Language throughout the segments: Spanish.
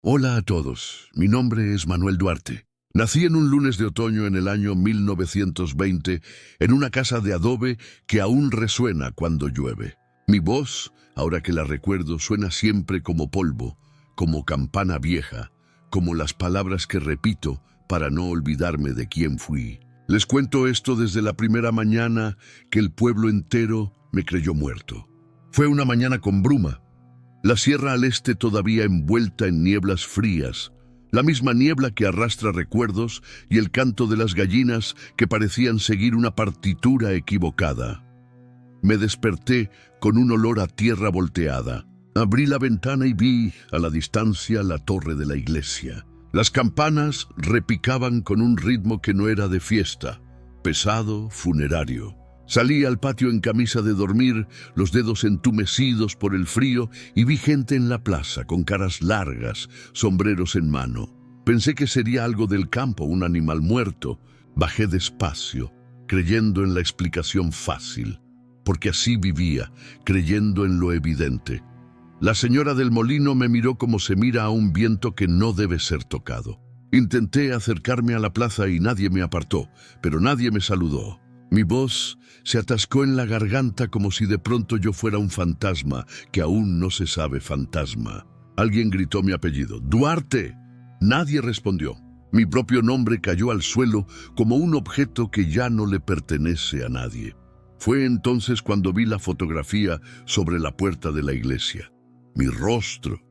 Hola a todos, mi nombre es Manuel Duarte. Nací en un lunes de otoño en el año 1920 en una casa de adobe que aún resuena cuando llueve. Mi voz, ahora que la recuerdo, suena siempre como polvo, como campana vieja, como las palabras que repito para no olvidarme de quién fui. Les cuento esto desde la primera mañana que el pueblo entero me creyó muerto. Fue una mañana con bruma. La sierra al este todavía envuelta en nieblas frías, la misma niebla que arrastra recuerdos y el canto de las gallinas que parecían seguir una partitura equivocada. Me desperté con un olor a tierra volteada. Abrí la ventana y vi a la distancia la torre de la iglesia. Las campanas repicaban con un ritmo que no era de fiesta, pesado, funerario. Salí al patio en camisa de dormir, los dedos entumecidos por el frío, y vi gente en la plaza con caras largas, sombreros en mano. Pensé que sería algo del campo, un animal muerto. Bajé despacio, creyendo en la explicación fácil, porque así vivía, creyendo en lo evidente. La señora del molino me miró como se mira a un viento que no debe ser tocado. Intenté acercarme a la plaza y nadie me apartó, pero nadie me saludó. Mi voz se atascó en la garganta como si de pronto yo fuera un fantasma que aún no se sabe fantasma. Alguien gritó mi apellido, ¡Duarte! Nadie respondió. Mi propio nombre cayó al suelo como un objeto que ya no le pertenece a nadie. Fue entonces cuando vi la fotografía sobre la puerta de la iglesia. Mi rostro,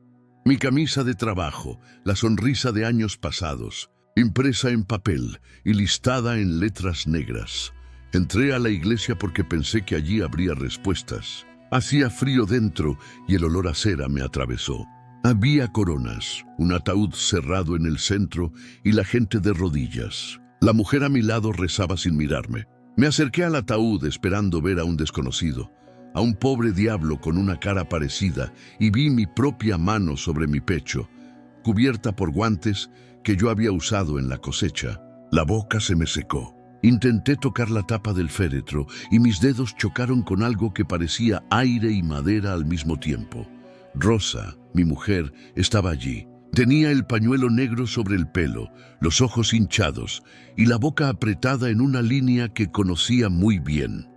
mi camisa de trabajo, la sonrisa de años pasados, impresa en papel y listada en letras negras. Entré a la iglesia porque pensé que allí habría respuestas. Hacía frío dentro y el olor a cera me atravesó. Había coronas, un ataúd cerrado en el centro y la gente de rodillas. La mujer a mi lado rezaba sin mirarme. Me acerqué al ataúd esperando ver a un desconocido, a un pobre diablo con una cara parecida, y vi mi propia mano sobre mi pecho, cubierta por guantes que yo había usado en la cosecha. La boca se me secó. Intenté tocar la tapa del féretro y mis dedos chocaron con algo que parecía aire y madera al mismo tiempo. Rosa, mi mujer, estaba allí. Tenía el pañuelo negro sobre el pelo, los ojos hinchados y la boca apretada en una línea que conocía muy bien.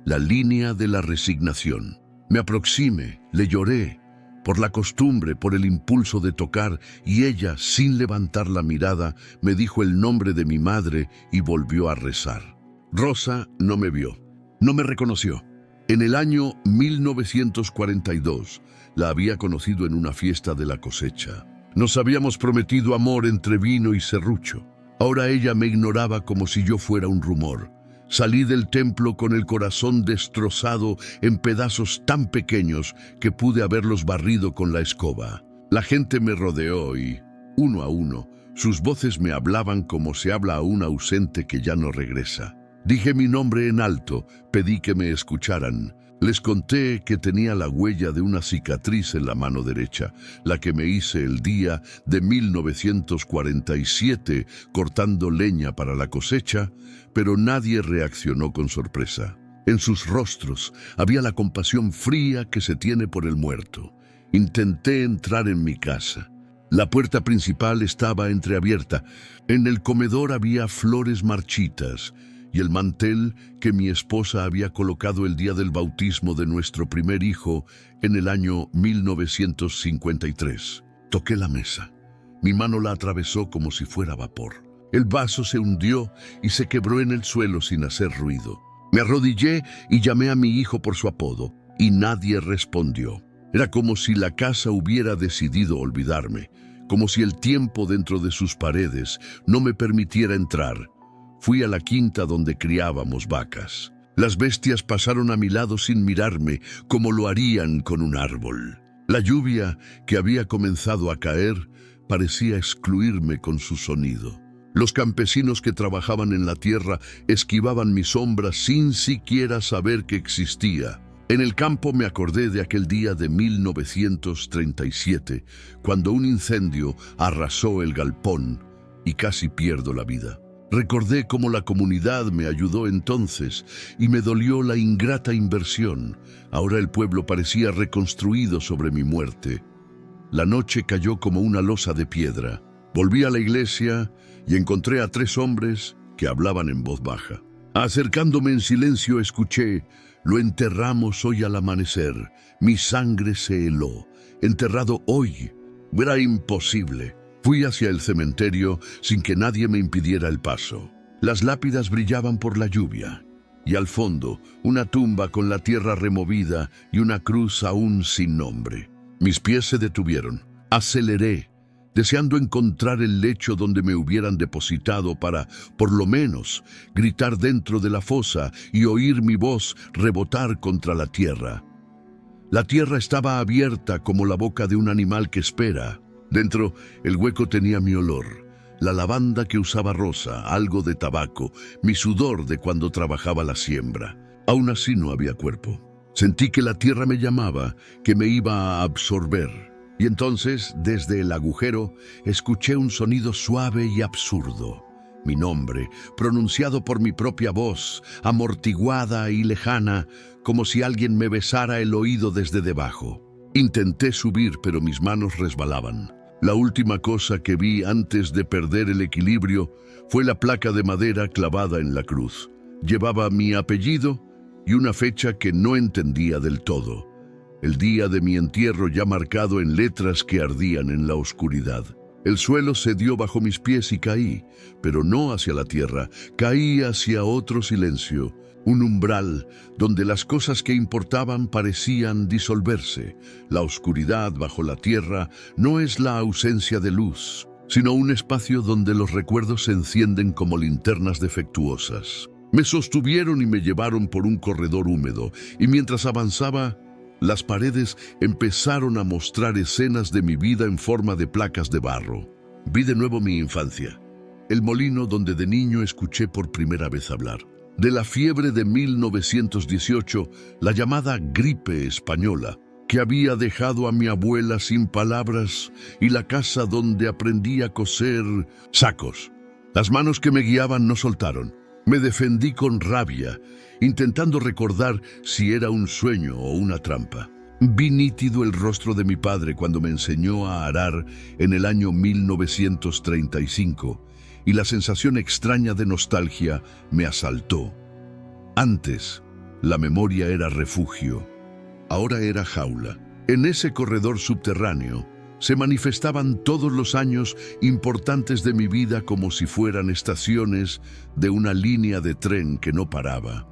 La línea de la resignación. Me aproximé, le lloré, por la costumbre, por el impulso de tocar, y ella, sin levantar la mirada, me dijo el nombre de mi madre y volvió a rezar. Rosa no me vio, no me reconoció. En el año 1942 la había conocido en una fiesta de la cosecha. Nos habíamos prometido amor entre vino y serrucho. Ahora ella me ignoraba como si yo fuera un rumor. Salí del templo con el corazón destrozado en pedazos tan pequeños que pude haberlos barrido con la escoba. La gente me rodeó y, uno a uno, sus voces me hablaban como se habla a un ausente que ya no regresa. Dije mi nombre en alto, pedí que me escucharan. Les conté que tenía la huella de una cicatriz en la mano derecha, la que me hice el día de 1947 cortando leña para la cosecha, pero nadie reaccionó con sorpresa. En sus rostros había la compasión fría que se tiene por el muerto. Intenté entrar en mi casa. La puerta principal estaba entreabierta. En el comedor había flores marchitas y el mantel que mi esposa había colocado el día del bautismo de nuestro primer hijo en el año 1953. Toqué la mesa. Mi mano la atravesó como si fuera vapor. El vaso se hundió y se quebró en el suelo sin hacer ruido. Me arrodillé y llamé a mi hijo por su apodo, y nadie respondió. Era como si la casa hubiera decidido olvidarme, como si el tiempo dentro de sus paredes no me permitiera entrar. Fui a la quinta donde criábamos vacas. Las bestias pasaron a mi lado sin mirarme, como lo harían con un árbol. La lluvia que había comenzado a caer parecía excluirme con su sonido. Los campesinos que trabajaban en la tierra esquivaban mi sombra sin siquiera saber que existía. En el campo me acordé de aquel día de 1937, cuando un incendio arrasó el galpón y casi pierdo la vida. Recordé cómo la comunidad me ayudó entonces y me dolió la ingrata inversión. Ahora el pueblo parecía reconstruido sobre mi muerte. La noche cayó como una losa de piedra. Volví a la iglesia y encontré a 3 hombres que hablaban en voz baja. Acercándome en silencio escuché: lo enterramos hoy al amanecer, mi sangre se heló, enterrado hoy. Era imposible. Fui hacia el cementerio sin que nadie me impidiera el paso. Las lápidas brillaban por la lluvia, y al fondo una tumba con la tierra removida y una cruz aún sin nombre. Mis pies se detuvieron. Aceleré, deseando encontrar el lecho donde me hubieran depositado para, por lo menos, gritar dentro de la fosa y oír mi voz rebotar contra la tierra. La tierra estaba abierta como la boca de un animal que espera. Dentro, el hueco tenía mi olor, la lavanda que usaba Rosa, algo de tabaco, mi sudor de cuando trabajaba la siembra. Aún así no había cuerpo. Sentí que la tierra me llamaba, que me iba a absorber. Y entonces, desde el agujero, escuché un sonido suave y absurdo. Mi nombre, pronunciado por mi propia voz, amortiguada y lejana, como si alguien me besara el oído desde debajo. Intenté subir, pero mis manos resbalaban. La última cosa que vi antes de perder el equilibrio fue la placa de madera clavada en la cruz. Llevaba mi apellido y una fecha que no entendía del todo. El día de mi entierro ya marcado en letras que ardían en la oscuridad. El suelo cedió bajo mis pies y caí, pero no hacia la tierra, caí hacia otro silencio, un umbral donde las cosas que importaban parecían disolverse. La oscuridad bajo la tierra no es la ausencia de luz, sino un espacio donde los recuerdos se encienden como linternas defectuosas. Me sostuvieron y me llevaron por un corredor húmedo, y mientras avanzaba, las paredes empezaron a mostrar escenas de mi vida en forma de placas de barro. Vi de nuevo mi infancia, el molino donde de niño escuché por primera vez hablar. De la fiebre de 1918, la llamada gripe española, que había dejado a mi abuela sin palabras, y la casa donde aprendí a coser sacos. Las manos que me guiaban no soltaron. Me defendí con rabia, intentando recordar si era un sueño o una trampa. Vi nítido el rostro de mi padre cuando me enseñó a arar en el año 1935, y la sensación extraña de nostalgia me asaltó. Antes, la memoria era refugio, ahora era jaula. En ese corredor subterráneo se manifestaban todos los años importantes de mi vida como si fueran estaciones de una línea de tren que no paraba.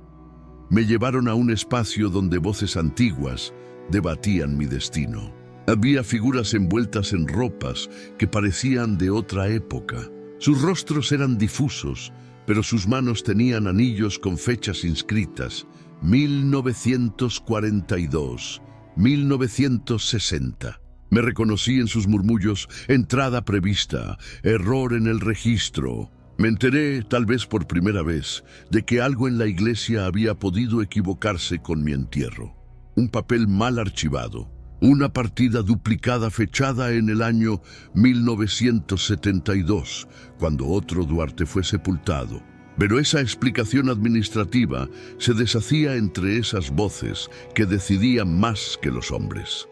Me llevaron a un espacio donde voces antiguas debatían mi destino. Había figuras envueltas en ropas que parecían de otra época. Sus rostros eran difusos, pero sus manos tenían anillos con fechas inscritas: 1942, 1960. Me reconocí en sus murmullos: entrada prevista, error en el registro. Me enteré, tal vez por primera vez, de que algo en la iglesia había podido equivocarse con mi entierro. Un papel mal archivado, una partida duplicada fechada en el año 1972, cuando otro Duarte fue sepultado. Pero esa explicación administrativa se deshacía entre esas voces que decidían más que los hombres.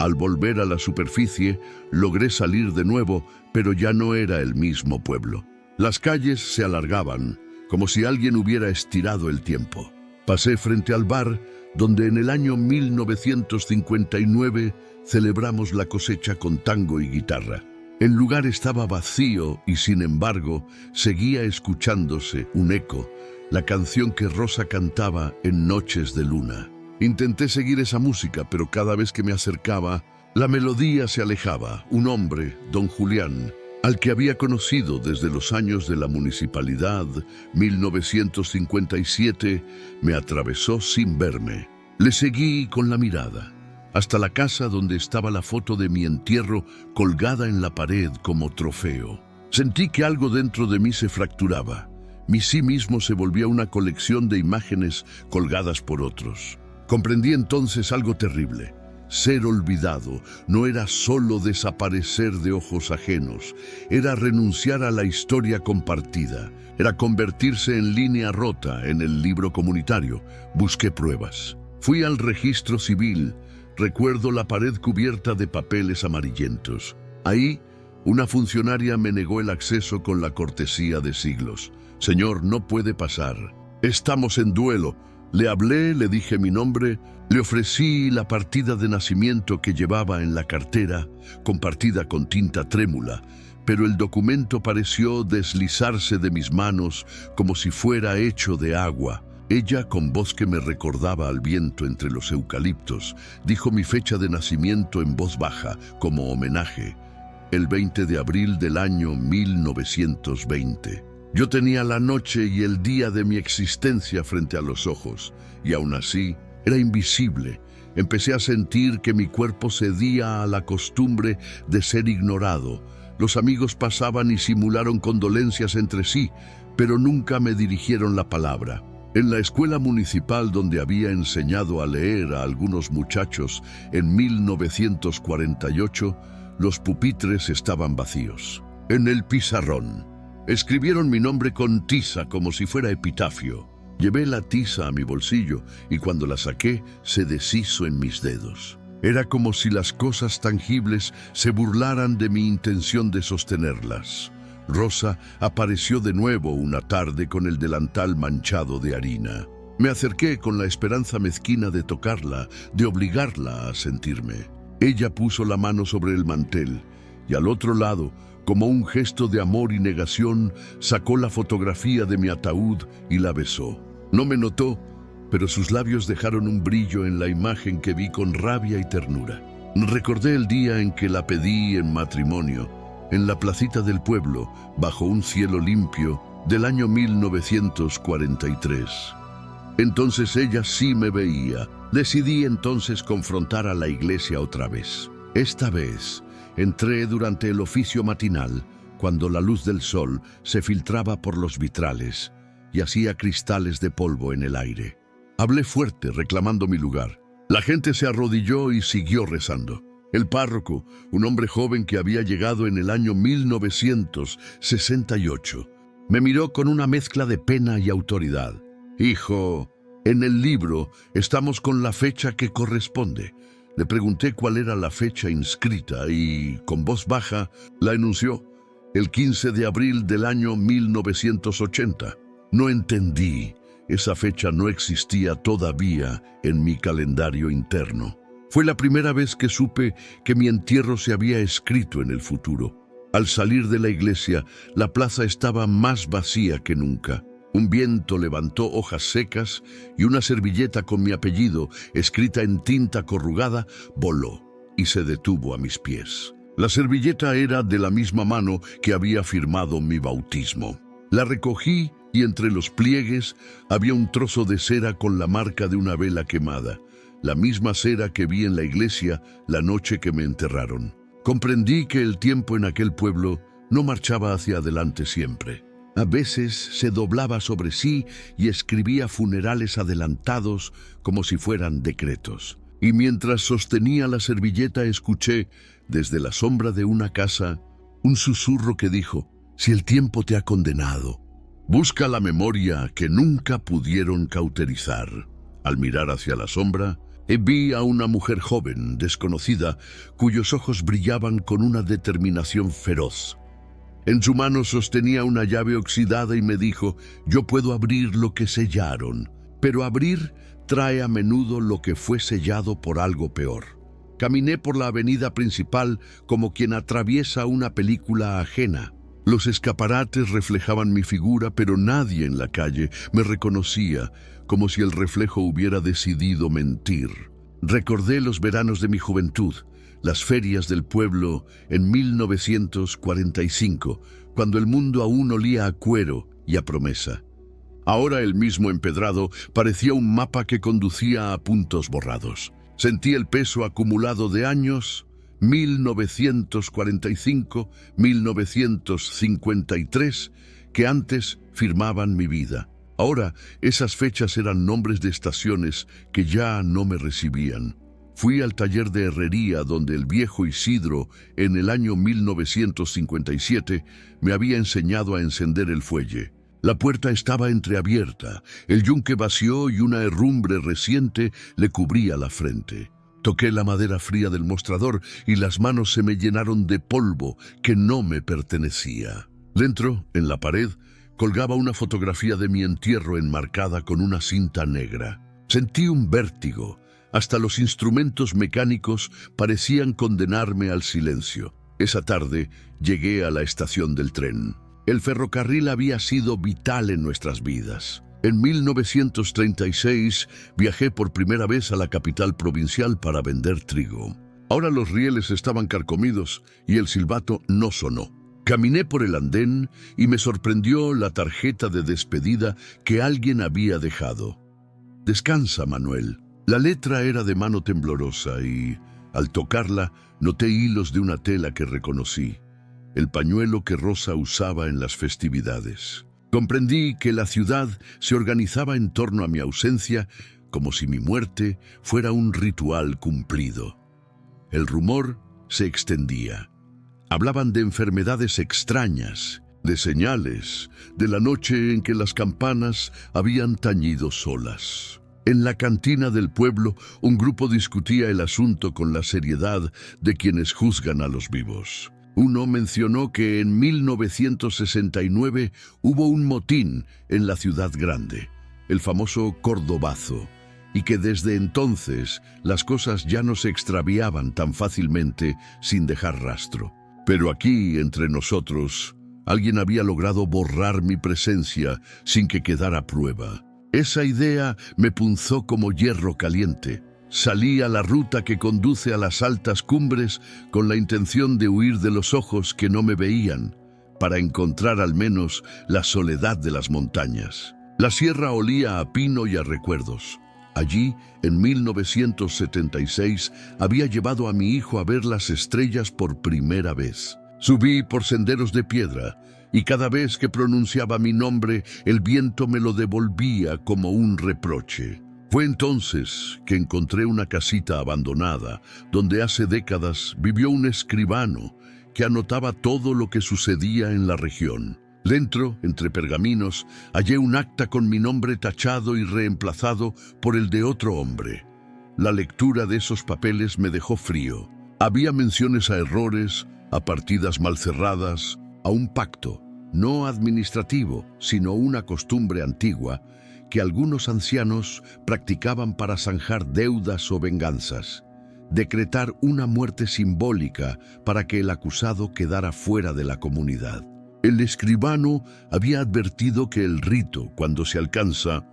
Al volver a la superficie, logré salir de nuevo, pero ya no era el mismo pueblo. Las calles se alargaban, como si alguien hubiera estirado el tiempo. Pasé frente al bar, donde en el año 1959 celebramos la cosecha con tango y guitarra. El lugar estaba vacío y, sin embargo, seguía escuchándose un eco, la canción que Rosa cantaba en Noches de Luna. Intenté seguir esa música, pero cada vez que me acercaba, la melodía se alejaba. Un hombre, don Julián, al que había conocido desde los años de la municipalidad, 1957, me atravesó sin verme. Le seguí con la mirada, hasta la casa donde estaba la foto de mi entierro colgada en la pared como trofeo. Sentí que algo dentro de mí se fracturaba. Mi sí mismo se volvía una colección de imágenes colgadas por otros. Comprendí entonces algo terrible. Ser olvidado no era solo desaparecer de ojos ajenos, era renunciar a la historia compartida, era convertirse en línea rota en el libro comunitario. Busqué pruebas. Fui al registro civil, Recuerdo la pared cubierta de papeles amarillentos. Ahí, una funcionaria me negó el acceso con la cortesía de siglos. Señor, no puede pasar. Estamos en duelo. Le hablé, le dije mi nombre, le ofrecí la partida de nacimiento que llevaba en la cartera, compartida con tinta trémula, pero el documento pareció deslizarse de mis manos como si fuera hecho de agua. Ella, con voz que me recordaba al viento entre los eucaliptos, dijo mi fecha de nacimiento en voz baja, como homenaje, el 20 de abril del año 1920. Yo tenía la noche y el día de mi existencia frente a los ojos, y aún así era invisible. Empecé a sentir que mi cuerpo cedía a la costumbre de ser ignorado. Los amigos pasaban y simularon condolencias entre sí, pero nunca me dirigieron la palabra. En la escuela municipal donde había enseñado a leer a algunos muchachos en 1948, los pupitres estaban vacíos. En el pizarrón escribieron mi nombre con tiza como si fuera epitafio. Llevé la tiza a mi bolsillo y cuando la saqué se deshizo en mis dedos. Era como si las cosas tangibles se burlaran de mi intención de sostenerlas. Rosa apareció de nuevo una tarde con el delantal manchado de harina. Me acerqué con la esperanza mezquina de tocarla, de obligarla a sentirme. Ella puso la mano sobre el mantel y al otro lado, como un gesto de amor y negación, sacó la fotografía de mi ataúd y la besó. No me notó, pero sus labios dejaron un brillo en la imagen que vi con rabia y ternura. Recordé el día en que la pedí en matrimonio, en la placita del pueblo, bajo un cielo limpio, del año 1943. Entonces ella sí me veía. Decidí entonces confrontar a la iglesia otra vez. Esta vez entré durante el oficio matinal, cuando la luz del sol se filtraba por los vitrales y hacía cristales de polvo en el aire. Hablé fuerte, reclamando mi lugar. La gente se arrodilló y siguió rezando. El párroco, un hombre joven que había llegado en el año 1968, me miró con una mezcla de pena y autoridad. Hijo, en el libro estamos con la fecha que corresponde. Le pregunté cuál era la fecha inscrita y, con voz baja, la enunció: el 15 de abril del año 1980. No entendí. Esa fecha no existía todavía en mi calendario interno. Fue la primera vez que supe que mi entierro se había escrito en el futuro. Al salir de la iglesia, la plaza estaba más vacía que nunca. Un viento levantó hojas secas y una servilleta con mi apellido, escrita en tinta corrugada, voló y se detuvo a mis pies. La servilleta era de la misma mano que había firmado mi bautismo. La recogí y entre los pliegues había un trozo de cera con la marca de una vela quemada, la misma cera que vi en la iglesia la noche que me enterraron. Comprendí que el tiempo en aquel pueblo no marchaba hacia adelante siempre. A veces se doblaba sobre sí y escribía funerales adelantados como si fueran decretos. Y mientras sostenía la servilleta escuché, desde la sombra de una casa, un susurro que dijo: si el tiempo te ha condenado, busca la memoria que nunca pudieron cauterizar. Al mirar hacia la sombra, vi a una mujer joven, desconocida, cuyos ojos brillaban con una determinación feroz. En su mano sostenía una llave oxidada y me dijo: yo puedo abrir lo que sellaron, pero abrir trae a menudo lo que fue sellado por algo peor. Caminé por la avenida principal como quien atraviesa una película ajena. Los escaparates reflejaban mi figura, pero nadie en la calle me reconocía, como si el reflejo hubiera decidido mentir. Recordé los veranos de mi juventud, las ferias del pueblo en 1945, cuando el mundo aún olía a cuero y a promesa. Ahora el mismo empedrado parecía un mapa que conducía a puntos borrados. Sentí el peso acumulado de años: 1945, 1953, que antes firmaban mi vida. Ahora esas fechas eran nombres de estaciones que ya no me recibían. Fui al taller de herrería donde el viejo Isidro, en el año 1957, me había enseñado a encender el fuelle. La puerta estaba entreabierta, el yunque vació y una herrumbre reciente le cubría la frente. Toqué la madera fría del mostrador y las manos se me llenaron de polvo que no me pertenecía. Dentro, en la pared, colgaba una fotografía de mi entierro enmarcada con una cinta negra. Sentí un vértigo. Hasta los instrumentos mecánicos parecían condenarme al silencio. Esa tarde llegué a la estación del tren. El ferrocarril había sido vital en nuestras vidas. En 1936 viajé por primera vez a la capital provincial para vender trigo. Ahora los rieles estaban carcomidos y el silbato no sonó. Caminé por el andén y me sorprendió la tarjeta de despedida que alguien había dejado. «Descansa, Manuel». La letra era de mano temblorosa y, al tocarla, noté hilos de una tela que reconocí, el pañuelo que Rosa usaba en las festividades. Comprendí que la ciudad se organizaba en torno a mi ausencia como si mi muerte fuera un ritual cumplido. El rumor se extendía. Hablaban de enfermedades extrañas, de señales, de la noche en que las campanas habían tañido solas. En la cantina del pueblo, un grupo discutía el asunto con la seriedad de quienes juzgan a los vivos. Uno mencionó que en 1969 hubo un motín en la ciudad grande, el famoso Cordobazo, y que desde entonces las cosas ya no se extraviaban tan fácilmente sin dejar rastro. Pero aquí, entre nosotros, alguien había logrado borrar mi presencia sin que quedara prueba. Esa idea me punzó como hierro caliente. Salí a la ruta que conduce a las altas cumbres con la intención de huir de los ojos que no me veían, para encontrar al menos la soledad de las montañas. La sierra olía a pino y a recuerdos. Allí, en 1976, había llevado a mi hijo a ver las estrellas por primera vez. Subí por senderos de piedra, y cada vez que pronunciaba mi nombre, el viento me lo devolvía como un reproche. Fue entonces que encontré una casita abandonada, donde hace décadas vivió un escribano que anotaba todo lo que sucedía en la región. Dentro, entre pergaminos, hallé un acta con mi nombre tachado y reemplazado por el de otro hombre. La lectura de esos papeles me dejó frío. Había menciones a errores, a partidas mal cerradas, a un pacto, no administrativo, sino una costumbre antigua, que algunos ancianos practicaban para zanjar deudas o venganzas, decretar una muerte simbólica para que el acusado quedara fuera de la comunidad. El escribano había advertido que el rito, cuando se alcanza,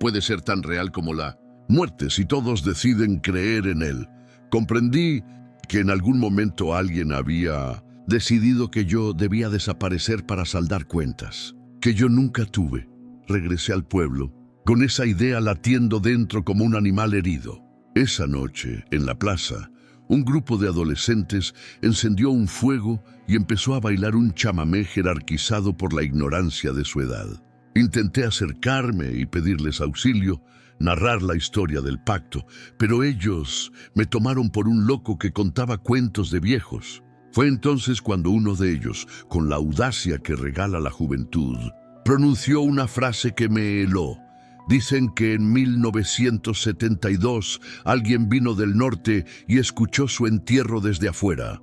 puede ser tan real como la muerte si todos deciden creer en él. Comprendí que en algún momento alguien había decidido que yo debía desaparecer para saldar cuentas, que yo nunca tuve. Regresé al pueblo, con esa idea latiendo dentro como un animal herido. Esa noche, en la plaza, un grupo de adolescentes encendió un fuego y empezó a bailar un chamamé jerarquizado por la ignorancia de su edad. Intenté acercarme y pedirles auxilio, narrar la historia del pacto, pero ellos me tomaron por un loco que contaba cuentos de viejos. Fue entonces cuando uno de ellos, con la audacia que regala la juventud, pronunció una frase que me heló. Dicen que en 1972 alguien vino del norte y escuchó su entierro desde afuera.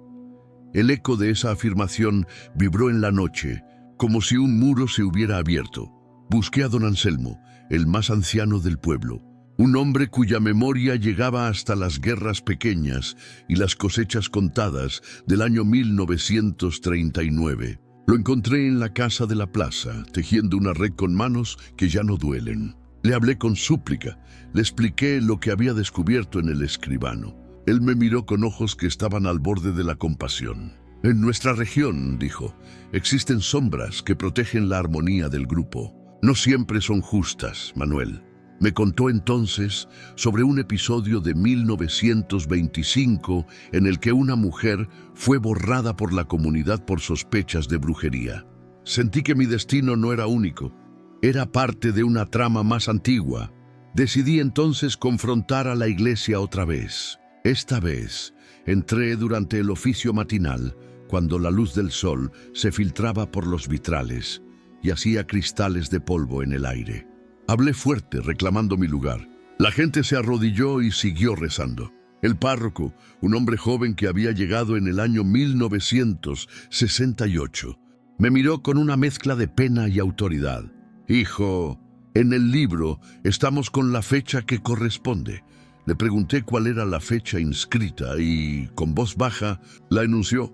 El eco de esa afirmación vibró en la noche, como si un muro se hubiera abierto. Busqué a don Anselmo, el más anciano del pueblo, un hombre cuya memoria llegaba hasta las guerras pequeñas y las cosechas contadas del año 1939. Lo encontré en la casa de la plaza, tejiendo una red con manos que ya no duelen. Le hablé con súplica, le expliqué lo que había descubierto en el escribano. Él me miró con ojos que estaban al borde de la compasión. En nuestra región, dijo, existen sombras que protegen la armonía del grupo. No siempre son justas, Manuel. Me contó entonces sobre un episodio de 1925 en el que una mujer fue borrada por la comunidad por sospechas de brujería. Sentí que mi destino no era único. Era parte de una trama más antigua. Decidí entonces confrontar a la iglesia otra vez. Esta vez entré durante el oficio matinal, cuando la luz del sol se filtraba por los vitrales y hacía cristales de polvo en el aire. Hablé fuerte, reclamando mi lugar. La gente se arrodilló y siguió rezando. El párroco, un hombre joven que había llegado en el año 1968, me miró con una mezcla de pena y autoridad. Hijo, en el libro estamos con la fecha que corresponde. Le pregunté cuál era la fecha inscrita y, con voz baja, la enunció: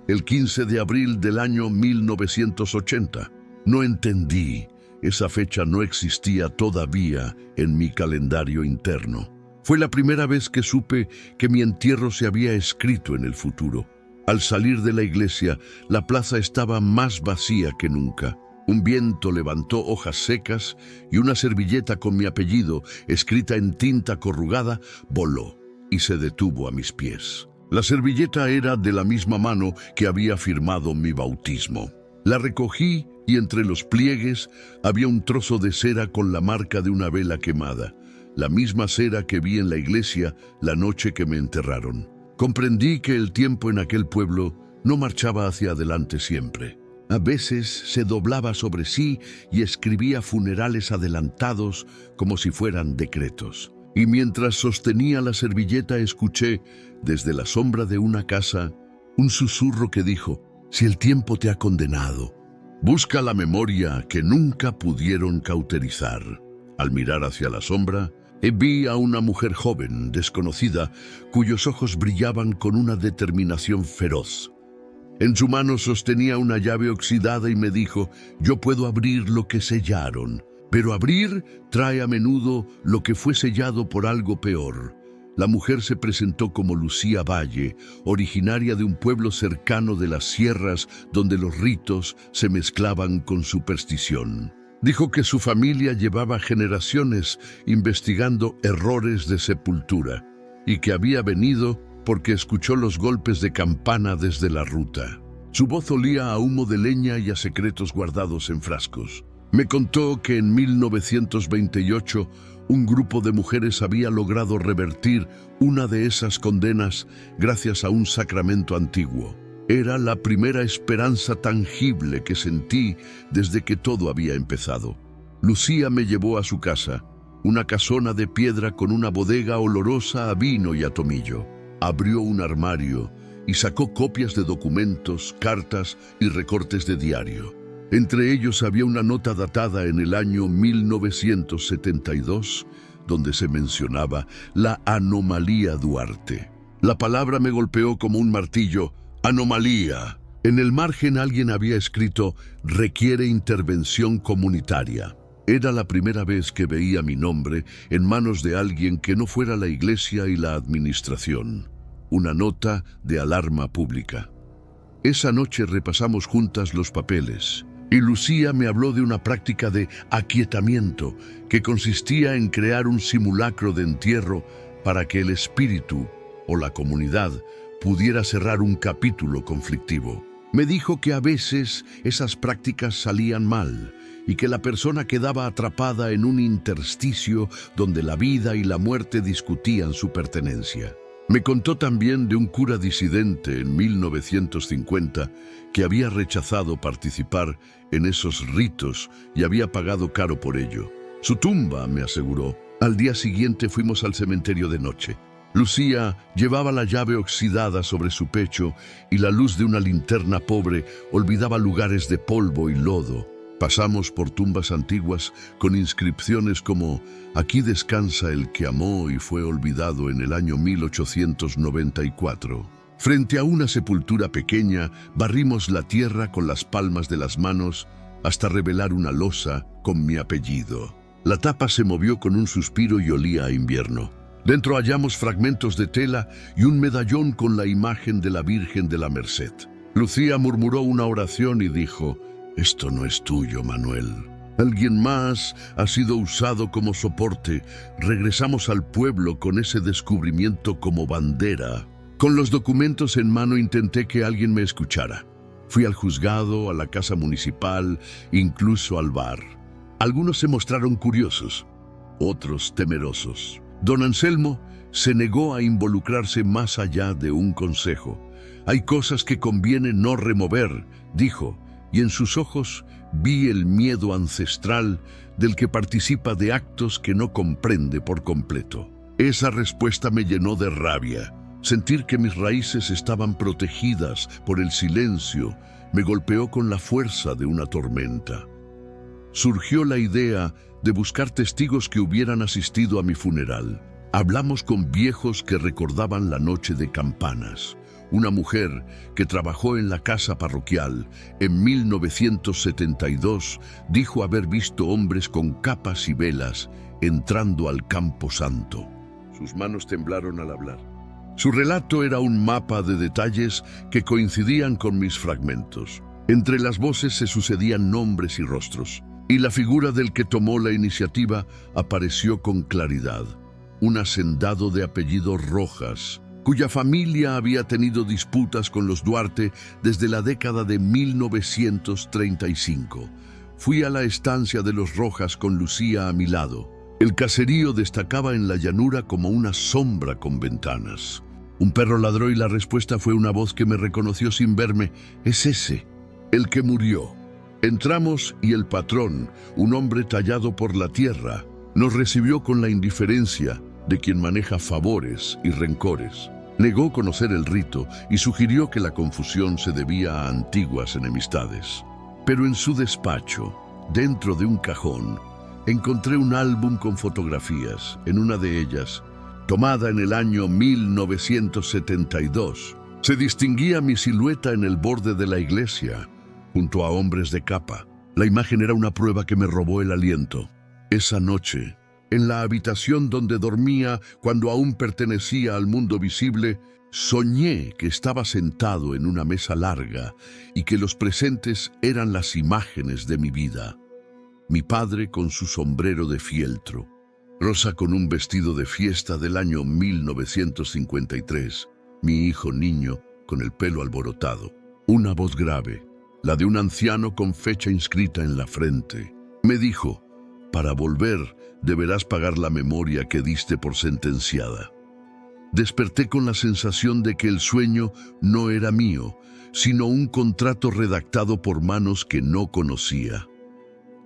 el 15 de abril del año 1980. No entendí. Esa fecha no existía todavía en mi calendario interno. Fue la primera vez que supe que mi entierro se había escrito en el futuro. Al salir de la iglesia, la plaza estaba más vacía que nunca. Un viento levantó hojas secas y una servilleta con mi apellido, escrita en tinta corrugada, voló y se detuvo a mis pies. La servilleta era de la misma mano que había firmado mi bautismo. La recogí y entre los pliegues había un trozo de cera con la marca de una vela quemada, la misma cera que vi en la iglesia la noche que me enterraron. Comprendí que el tiempo en aquel pueblo no marchaba hacia adelante siempre. A veces se doblaba sobre sí y escribía funerales adelantados como si fueran decretos. Y mientras sostenía la servilleta escuché, desde la sombra de una casa, un susurro que dijo: si el tiempo te ha condenado, busca la memoria que nunca pudieron cauterizar. Al mirar hacia la sombra, vi a una mujer joven, desconocida, cuyos ojos brillaban con una determinación feroz. En su mano sostenía una llave oxidada y me dijo: yo puedo abrir lo que sellaron, pero abrir trae a menudo lo que fue sellado por algo peor. La mujer se presentó como Lucía Valle, originaria de un pueblo cercano de las sierras donde los ritos se mezclaban con superstición. Dijo que su familia llevaba generaciones investigando errores de sepultura y que había venido porque escuchó los golpes de campana desde la ruta. Su voz olía a humo de leña y a secretos guardados en frascos. Me contó que en 1928 un grupo de mujeres había logrado revertir una de esas condenas gracias a un sacramento antiguo. Era la primera esperanza tangible que sentí desde que todo había empezado. Lucía me llevó a su casa, una casona de piedra con una bodega olorosa a vino y a tomillo. Abrió un armario y sacó copias de documentos, cartas y recortes de diario. Entre ellos había una nota datada en el año 1972, donde se mencionaba la anomalía Duarte. La palabra me golpeó como un martillo. ¡Anomalía! En el margen alguien había escrito: requiere intervención comunitaria. Era la primera vez que veía mi nombre en manos de alguien que no fuera la iglesia y la administración. Una nota de alarma pública. Esa noche repasamos juntas los papeles y Lucía me habló de una práctica de aquietamiento que consistía en crear un simulacro de entierro para que el espíritu o la comunidad pudiera cerrar un capítulo conflictivo. Me dijo que a veces esas prácticas salían mal y que la persona quedaba atrapada en un intersticio donde la vida y la muerte discutían su pertenencia. Me contó también de un cura disidente en 1950 que había rechazado participar en esos ritos y había pagado caro por ello. Su tumba, me aseguró. Al día siguiente fuimos al cementerio de noche. Lucía llevaba la llave oxidada sobre su pecho y la luz de una linterna pobre olvidaba lugares de polvo y lodo. Pasamos por tumbas antiguas con inscripciones como: aquí descansa el que amó y fue olvidado en el año 1894. Frente a una sepultura pequeña, barrimos la tierra con las palmas de las manos hasta revelar una losa con mi apellido. La tapa se movió con un suspiro y olía a invierno. Dentro hallamos fragmentos de tela y un medallón con la imagen de la Virgen de la Merced. Lucía murmuró una oración y dijo: esto no es tuyo, Manuel. Alguien más ha sido usado como soporte. Regresamos al pueblo con ese descubrimiento como bandera. Con los documentos en mano intenté que alguien me escuchara. Fui al juzgado, a la casa municipal, incluso al bar. Algunos se mostraron curiosos, otros temerosos. Don Anselmo se negó a involucrarse más allá de un consejo. Hay cosas que conviene no remover, dijo, y en sus ojos vi el miedo ancestral del que participa de actos que no comprende por completo. Esa respuesta me llenó de rabia. Sentir que mis raíces estaban protegidas por el silencio me golpeó con la fuerza de una tormenta. Surgió la idea de buscar testigos que hubieran asistido a mi funeral. Hablamos con viejos que recordaban la noche de campanas. Una mujer que trabajó en la casa parroquial en 1972 dijo haber visto hombres con capas y velas entrando al campo santo. Sus manos temblaron al hablar. Su relato era un mapa de detalles que coincidían con mis fragmentos. Entre las voces se sucedían nombres y rostros, y la figura del que tomó la iniciativa apareció con claridad. Un hacendado de apellido Rojas, cuya familia había tenido disputas con los Duarte desde la década de 1935. Fui a la estancia de los Rojas con Lucía a mi lado. El caserío destacaba en la llanura como una sombra con ventanas. Un perro ladró y la respuesta fue una voz que me reconoció sin verme. Es ese, el que murió. Entramos y el patrón, un hombre tallado por la tierra, nos recibió con la indiferencia de quien maneja favores y rencores. Negó conocer el rito y sugirió que la confusión se debía a antiguas enemistades. Pero en su despacho, dentro de un cajón, encontré un álbum con fotografías. En una de ellas, tomada en el año 1972, se distinguía mi silueta en el borde de la iglesia, junto a hombres de capa. La imagen era una prueba que me robó el aliento. Esa noche, en la habitación donde dormía cuando aún pertenecía al mundo visible, soñé que estaba sentado en una mesa larga y que los presentes eran las imágenes de mi vida. Mi padre con su sombrero de fieltro, Rosa con un vestido de fiesta del año 1953, mi hijo niño con el pelo alborotado. Una voz grave, la de un anciano con fecha inscrita en la frente, me dijo: para volver deberás pagar la memoria que diste por sentenciada. Desperté con la sensación de que el sueño no era mío, sino un contrato redactado por manos que no conocía.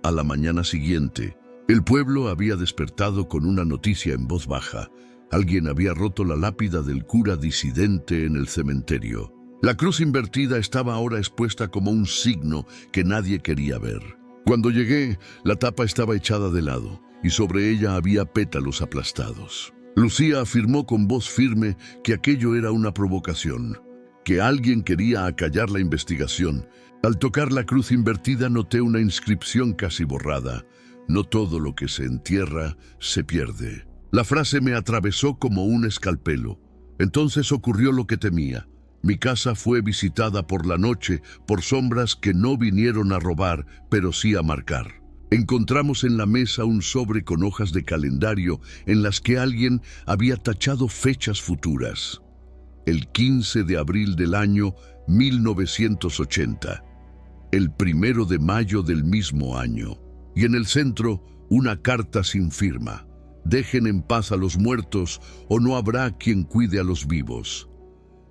A la mañana siguiente, el pueblo había despertado con una noticia en voz baja. Alguien había roto la lápida del cura disidente en el cementerio. La cruz invertida estaba ahora expuesta como un signo que nadie quería ver. Cuando llegué, la tapa estaba echada de lado y sobre ella había pétalos aplastados. Lucía afirmó con voz firme que aquello era una provocación, que alguien quería acallar la investigación. Al tocar la cruz invertida noté una inscripción casi borrada: no todo lo que se entierra se pierde. La frase me atravesó como un escalpelo. Entonces ocurrió lo que temía. Mi casa fue visitada por la noche por sombras que no vinieron a robar, pero sí a marcar. Encontramos en la mesa un sobre con hojas de calendario en las que alguien había tachado fechas futuras. El 15 de abril del año 1980. El 1 de mayo del mismo año. Y en el centro, una carta sin firma: dejen en paz a los muertos o no habrá quien cuide a los vivos.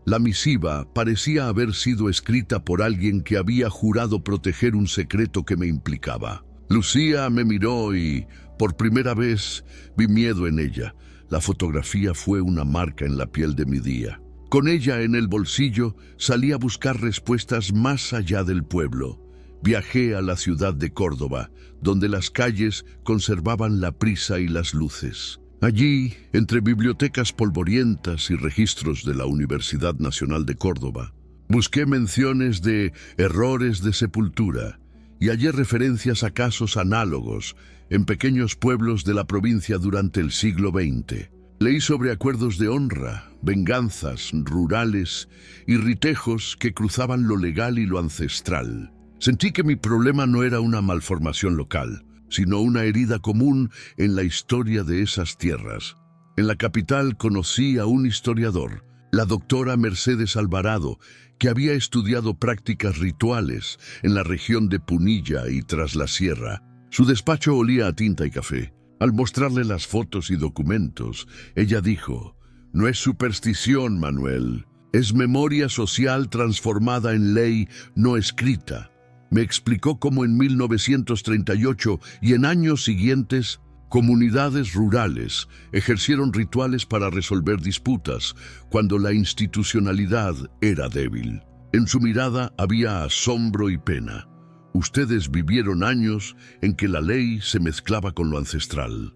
La misiva parecía haber sido escrita por alguien que había jurado proteger un secreto que me implicaba. Lucía me miró y, por primera vez, vi miedo en ella. La fotografía fue una marca en la piel de mi día. Con ella en el bolsillo, salí a buscar respuestas más allá del pueblo. Viajé a la ciudad de Córdoba, donde las calles conservaban la prisa y las luces. Allí, entre bibliotecas polvorientas y registros de la Universidad Nacional de Córdoba, busqué menciones de errores de sepultura y hallé referencias a casos análogos en pequeños pueblos de la provincia durante el siglo XX. Leí sobre acuerdos de honra, venganzas rurales y ritejos que cruzaban lo legal y lo ancestral. Sentí que mi problema no era una malformación local, sino una herida común en la historia de esas tierras. En la capital conocí a un historiador, la doctora Mercedes Alvarado, que había estudiado prácticas rituales en la región de Punilla y tras la sierra. Su despacho olía a tinta y café. Al mostrarle las fotos y documentos, ella dijo: no es superstición, Manuel, es memoria social transformada en ley no escrita. Me explicó cómo en 1938 y en años siguientes Comunidades rurales ejercieron rituales para resolver disputas cuando la institucionalidad era débil. En su mirada había asombro y pena. Ustedes vivieron años en que la ley se mezclaba con lo ancestral.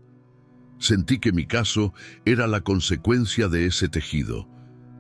Sentí que mi caso era la consecuencia de ese tejido.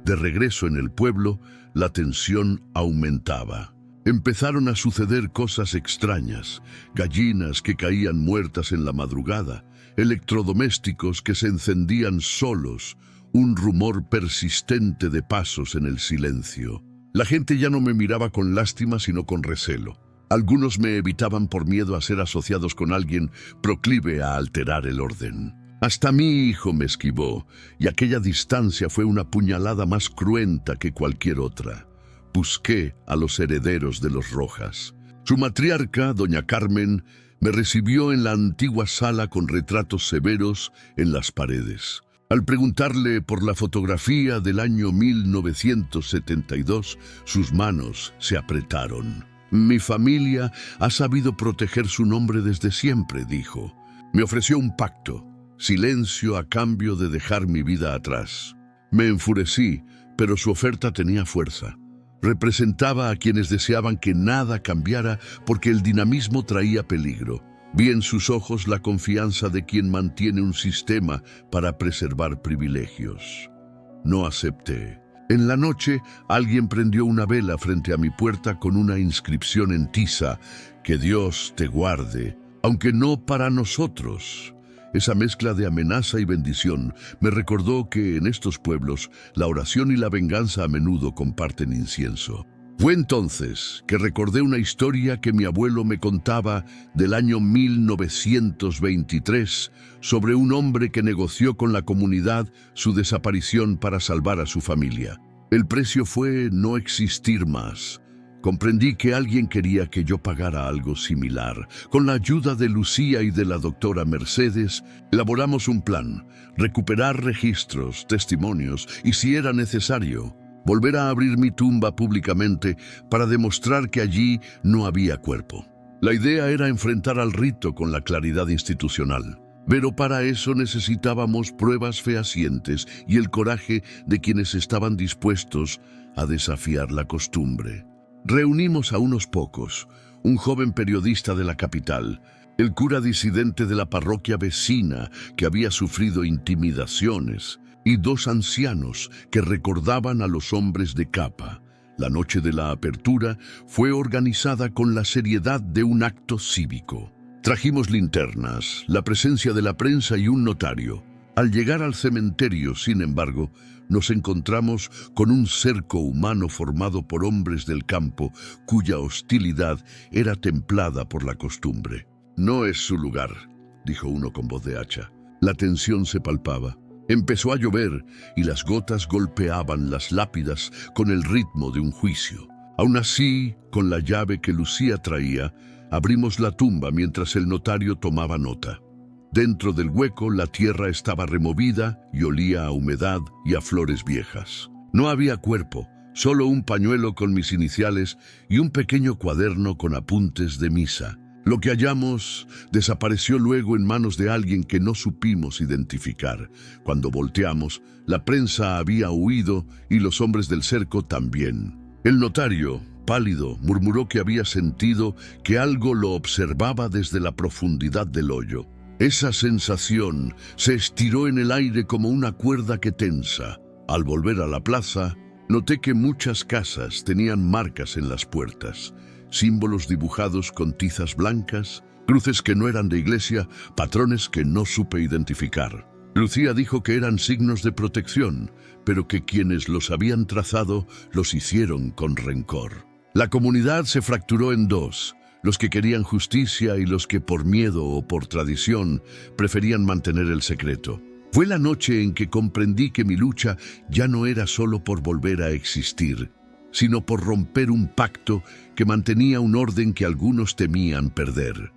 De regreso en el pueblo, la tensión aumentaba. Empezaron a suceder cosas extrañas, gallinas que caían muertas en la madrugada, electrodomésticos que se encendían solos, un rumor persistente de pasos en el silencio. La gente ya no me miraba con lástima sino con recelo. Algunos me evitaban por miedo a ser asociados con alguien proclive a alterar el orden. Hasta mi hijo me esquivó, y aquella distancia fue una puñalada más cruenta que cualquier otra. Busqué a los herederos de los Rojas. Su matriarca, doña Carmen, me recibió en la antigua sala con retratos severos en las paredes. Al preguntarle por la fotografía del año 1972, sus manos se apretaron. Mi familia ha sabido proteger su nombre desde siempre, dijo. Me ofreció un pacto, silencio a cambio de dejar mi vida atrás. Me enfurecí, pero su oferta tenía fuerza. Representaba a quienes deseaban que nada cambiara porque el dinamismo traía peligro. Vi en sus ojos la confianza de quien mantiene un sistema para preservar privilegios. No acepté. En la noche, alguien prendió una vela frente a mi puerta con una inscripción en tiza: «Que Dios te guarde», aunque no para nosotros. Esa mezcla de amenaza y bendición me recordó que en estos pueblos la oración y la venganza a menudo comparten incienso. Fue entonces que recordé una historia que mi abuelo me contaba del año 1923 sobre un hombre que negoció con la comunidad su desaparición para salvar a su familia. El precio fue no existir más. Comprendí que alguien quería que yo pagara algo similar. Con la ayuda de Lucía y de la doctora Mercedes, elaboramos un plan: recuperar registros, testimonios y, si era necesario, volver a abrir mi tumba públicamente para demostrar que allí no había cuerpo. La idea era enfrentar al rito con la claridad institucional, pero para eso necesitábamos pruebas fehacientes y el coraje de quienes estaban dispuestos a desafiar la costumbre. Reunimos a unos pocos: un joven periodista de la capital, el cura disidente de la parroquia vecina que había sufrido intimidaciones, y dos ancianos que recordaban a los hombres de capa. La noche de la apertura fue organizada con la seriedad de un acto cívico. Trajimos linternas, la presencia de la prensa y un notario. Al llegar al cementerio, sin embargo, nos encontramos con un cerco humano formado por hombres del campo cuya hostilidad era templada por la costumbre. «No es su lugar», dijo uno con voz de hacha. La tensión se palpaba. Empezó a llover y las gotas golpeaban las lápidas con el ritmo de un juicio. Aún así, con la llave que Lucía traía, abrimos la tumba mientras el notario tomaba nota. Dentro del hueco, la tierra estaba removida y olía a humedad y a flores viejas. No había cuerpo, solo un pañuelo con mis iniciales y un pequeño cuaderno con apuntes de misa. Lo que hallamos desapareció luego en manos de alguien que no supimos identificar. Cuando volteamos, la prensa había huido y los hombres del cerco también. El notario, pálido, murmuró que había sentido que algo lo observaba desde la profundidad del hoyo. Esa sensación se estiró en el aire como una cuerda que tensa. Al volver a la plaza, noté que muchas casas tenían marcas en las puertas, símbolos dibujados con tizas blancas, cruces que no eran de iglesia, patrones que no supe identificar. Lucía dijo que eran signos de protección, pero que quienes los habían trazado los hicieron con rencor. La comunidad se fracturó en dos: los que querían justicia y los que por miedo o por tradición preferían mantener el secreto. Fue la noche en que comprendí que mi lucha ya no era solo por volver a existir, sino por romper un pacto que mantenía un orden que algunos temían perder.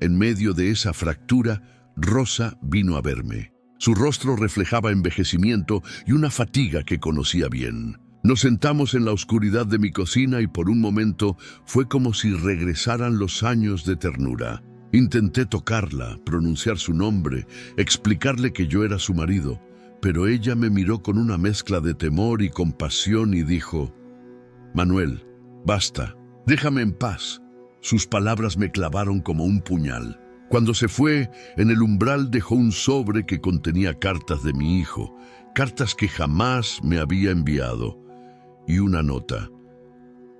En medio de esa fractura, Rosa vino a verme. Su rostro reflejaba envejecimiento y una fatiga que conocía bien. Nos sentamos en la oscuridad de mi cocina y por un momento fue como si regresaran los años de ternura. Intenté tocarla, pronunciar su nombre, explicarle que yo era su marido, pero ella me miró con una mezcla de temor y compasión y dijo: «Manuel, basta, déjame en paz». Sus palabras me clavaron como un puñal. Cuando se fue, en el umbral dejó un sobre que contenía cartas de mi hijo, cartas que jamás me había enviado, y una nota: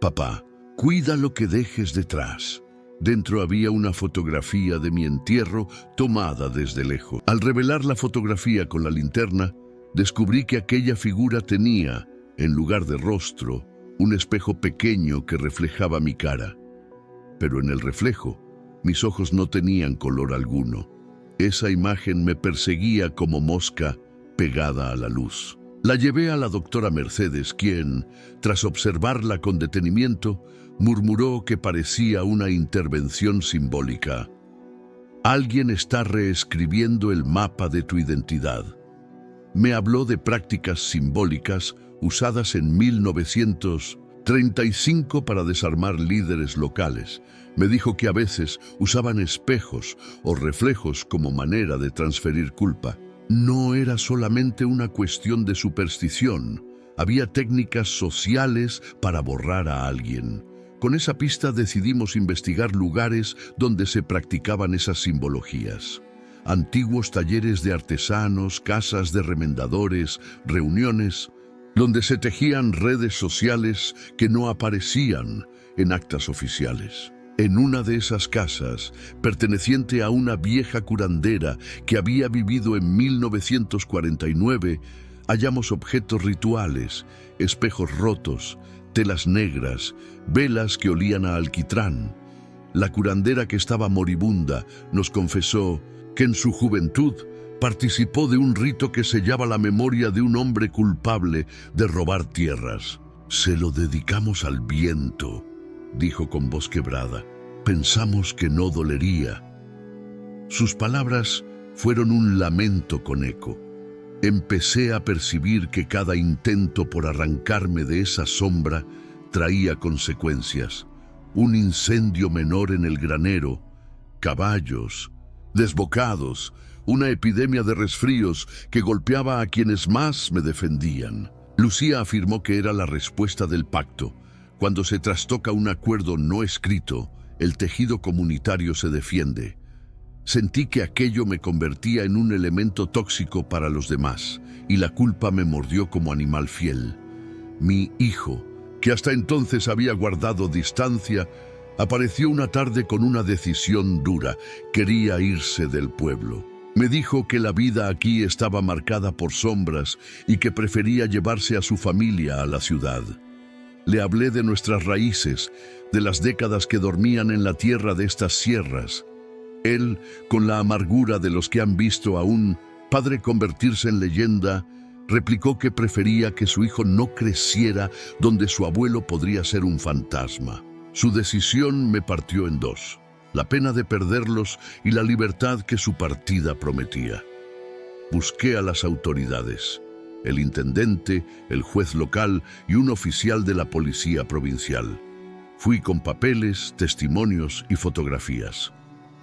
«Papá, cuida lo que dejes detrás». Dentro había una fotografía de mi entierro tomada desde lejos. Al revelar la fotografía con la linterna, descubrí que aquella figura tenía, en lugar de rostro, un espejo pequeño que reflejaba mi cara. Pero en el reflejo, mis ojos no tenían color alguno. Esa imagen me perseguía como mosca pegada a la luz. La llevé a la doctora Mercedes, quien, tras observarla con detenimiento, murmuró que parecía una intervención simbólica. «Alguien está reescribiendo el mapa de tu identidad». Me habló de prácticas simbólicas usadas en 1935 para desarmar líderes locales. Me dijo que a veces usaban espejos o reflejos como manera de transferir culpa. No era solamente una cuestión de superstición, había técnicas sociales para borrar a alguien. Con esa pista decidimos investigar lugares donde se practicaban esas simbologías. Antiguos talleres de artesanos, casas de remendadores, reuniones, donde se tejían redes sociales que no aparecían en actas oficiales. En una de esas casas, perteneciente a una vieja curandera que había vivido en 1949, hallamos objetos rituales, espejos rotos, telas negras, velas que olían a alquitrán. La curandera, que estaba moribunda, nos confesó que en su juventud participó de un rito que sellaba la memoria de un hombre culpable de robar tierras. «Se lo dedicamos al viento», dijo con voz quebrada. «Pensamos que no dolería». Sus palabras fueron un lamento con eco. Empecé a percibir que cada intento por arrancarme de esa sombra traía consecuencias. Un incendio menor en el granero, caballos desbocados, una epidemia de resfríos que golpeaba a quienes más me defendían. Lucía afirmó que era la respuesta del pacto. Cuando se trastoca un acuerdo no escrito, el tejido comunitario se defiende. Sentí que aquello me convertía en un elemento tóxico para los demás, y la culpa me mordió como animal fiel. Mi hijo, que hasta entonces había guardado distancia, apareció una tarde con una decisión dura. Quería irse del pueblo. Me dijo que la vida aquí estaba marcada por sombras y que prefería llevarse a su familia a la ciudad. Le hablé de nuestras raíces, de las décadas que dormían en la tierra de estas sierras. Él, con la amargura de los que han visto a un padre convertirse en leyenda, replicó que prefería que su hijo no creciera donde su abuelo podría ser un fantasma. Su decisión me partió en dos: la pena de perderlos y la libertad que su partida prometía. Busqué a las autoridades, el intendente, el juez local y un oficial de la policía provincial. Fui con papeles, testimonios y fotografías.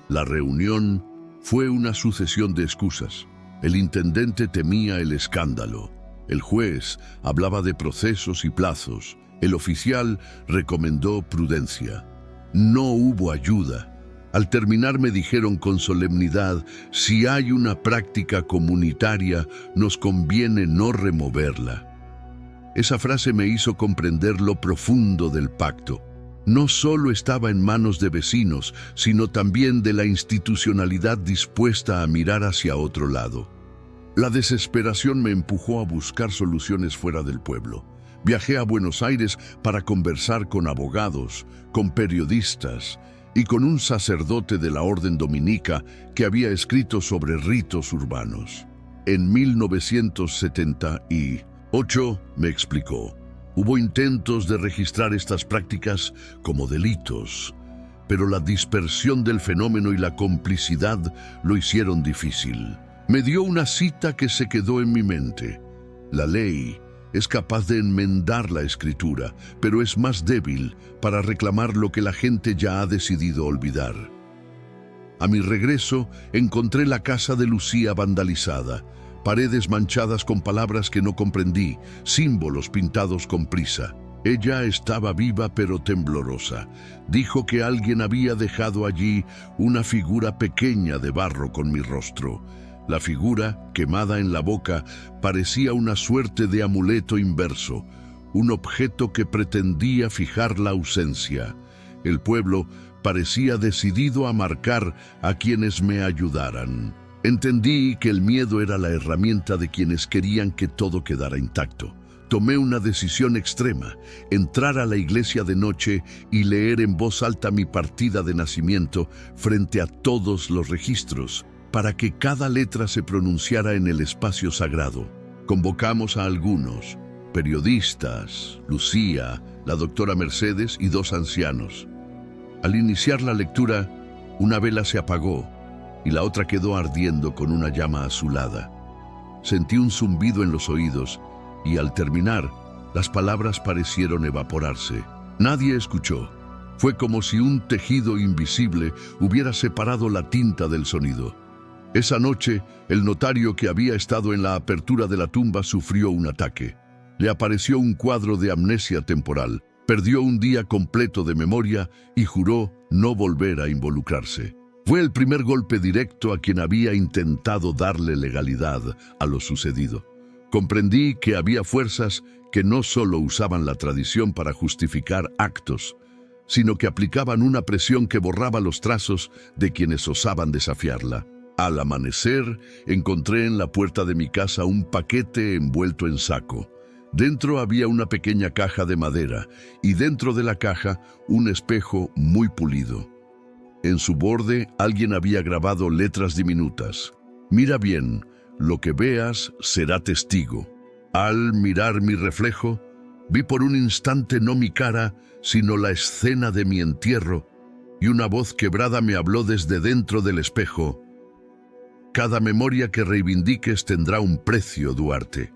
La reunión fue una sucesión de excusas. El intendente temía el escándalo. El juez hablaba de procesos y plazos. El oficial recomendó prudencia. No hubo ayuda. Al terminar me dijeron con solemnidad: si hay una práctica comunitaria, nos conviene no removerla. Esa frase me hizo comprender lo profundo del pacto. No solo estaba en manos de vecinos, sino también de la institucionalidad dispuesta a mirar hacia otro lado. La desesperación me empujó a buscar soluciones fuera del pueblo. Viajé a Buenos Aires para conversar con abogados, con periodistas y con un sacerdote de la orden dominica que había escrito sobre ritos urbanos. En 1978, me explicó, hubo intentos de registrar estas prácticas como delitos, pero la dispersión del fenómeno y la complicidad lo hicieron difícil. Me dio una cita que se quedó en mi mente. La ley es capaz de enmendar la escritura, pero es más débil para reclamar lo que la gente ya ha decidido olvidar. A mi regreso, encontré la casa de Lucía vandalizada, paredes manchadas con palabras que no comprendí, símbolos pintados con prisa. Ella estaba viva pero temblorosa. Dijo que alguien había dejado allí una figura pequeña de barro con mi rostro. La figura, quemada en la boca, parecía una suerte de amuleto inverso, un objeto que pretendía fijar la ausencia. El pueblo parecía decidido a marcar a quienes me ayudaran. Entendí que el miedo era la herramienta de quienes querían que todo quedara intacto. Tomé una decisión extrema: entrar a la iglesia de noche y leer en voz alta mi partida de nacimiento frente a todos los registros, para que cada letra se pronunciara en el espacio sagrado. Convocamos a algunos, periodistas, Lucía, la doctora Mercedes y 2 ancianos. Al iniciar la lectura, una vela se apagó y la otra quedó ardiendo con una llama azulada. Sentí un zumbido en los oídos y al terminar, las palabras parecieron evaporarse. Nadie escuchó. Fue como si un tejido invisible hubiera separado la tinta del sonido. Esa noche, el notario que había estado en la apertura de la tumba sufrió un ataque. Le apareció un cuadro de amnesia temporal. Perdió un día completo de memoria y juró no volver a involucrarse. Fue el primer golpe directo a quien había intentado darle legalidad a lo sucedido. Comprendí que había fuerzas que no solo usaban la tradición para justificar actos, sino que aplicaban una presión que borraba los trazos de quienes osaban desafiarla. Al amanecer, encontré en la puerta de mi casa un paquete envuelto en saco. Dentro había una pequeña caja de madera y dentro de la caja un espejo muy pulido. En su borde alguien había grabado letras diminutas: «Mira bien, lo que veas será testigo». Al mirar mi reflejo, vi por un instante no mi cara, sino la escena de mi entierro, y una voz quebrada me habló desde dentro del espejo: «Cada memoria que reivindiques tendrá un precio, Duarte».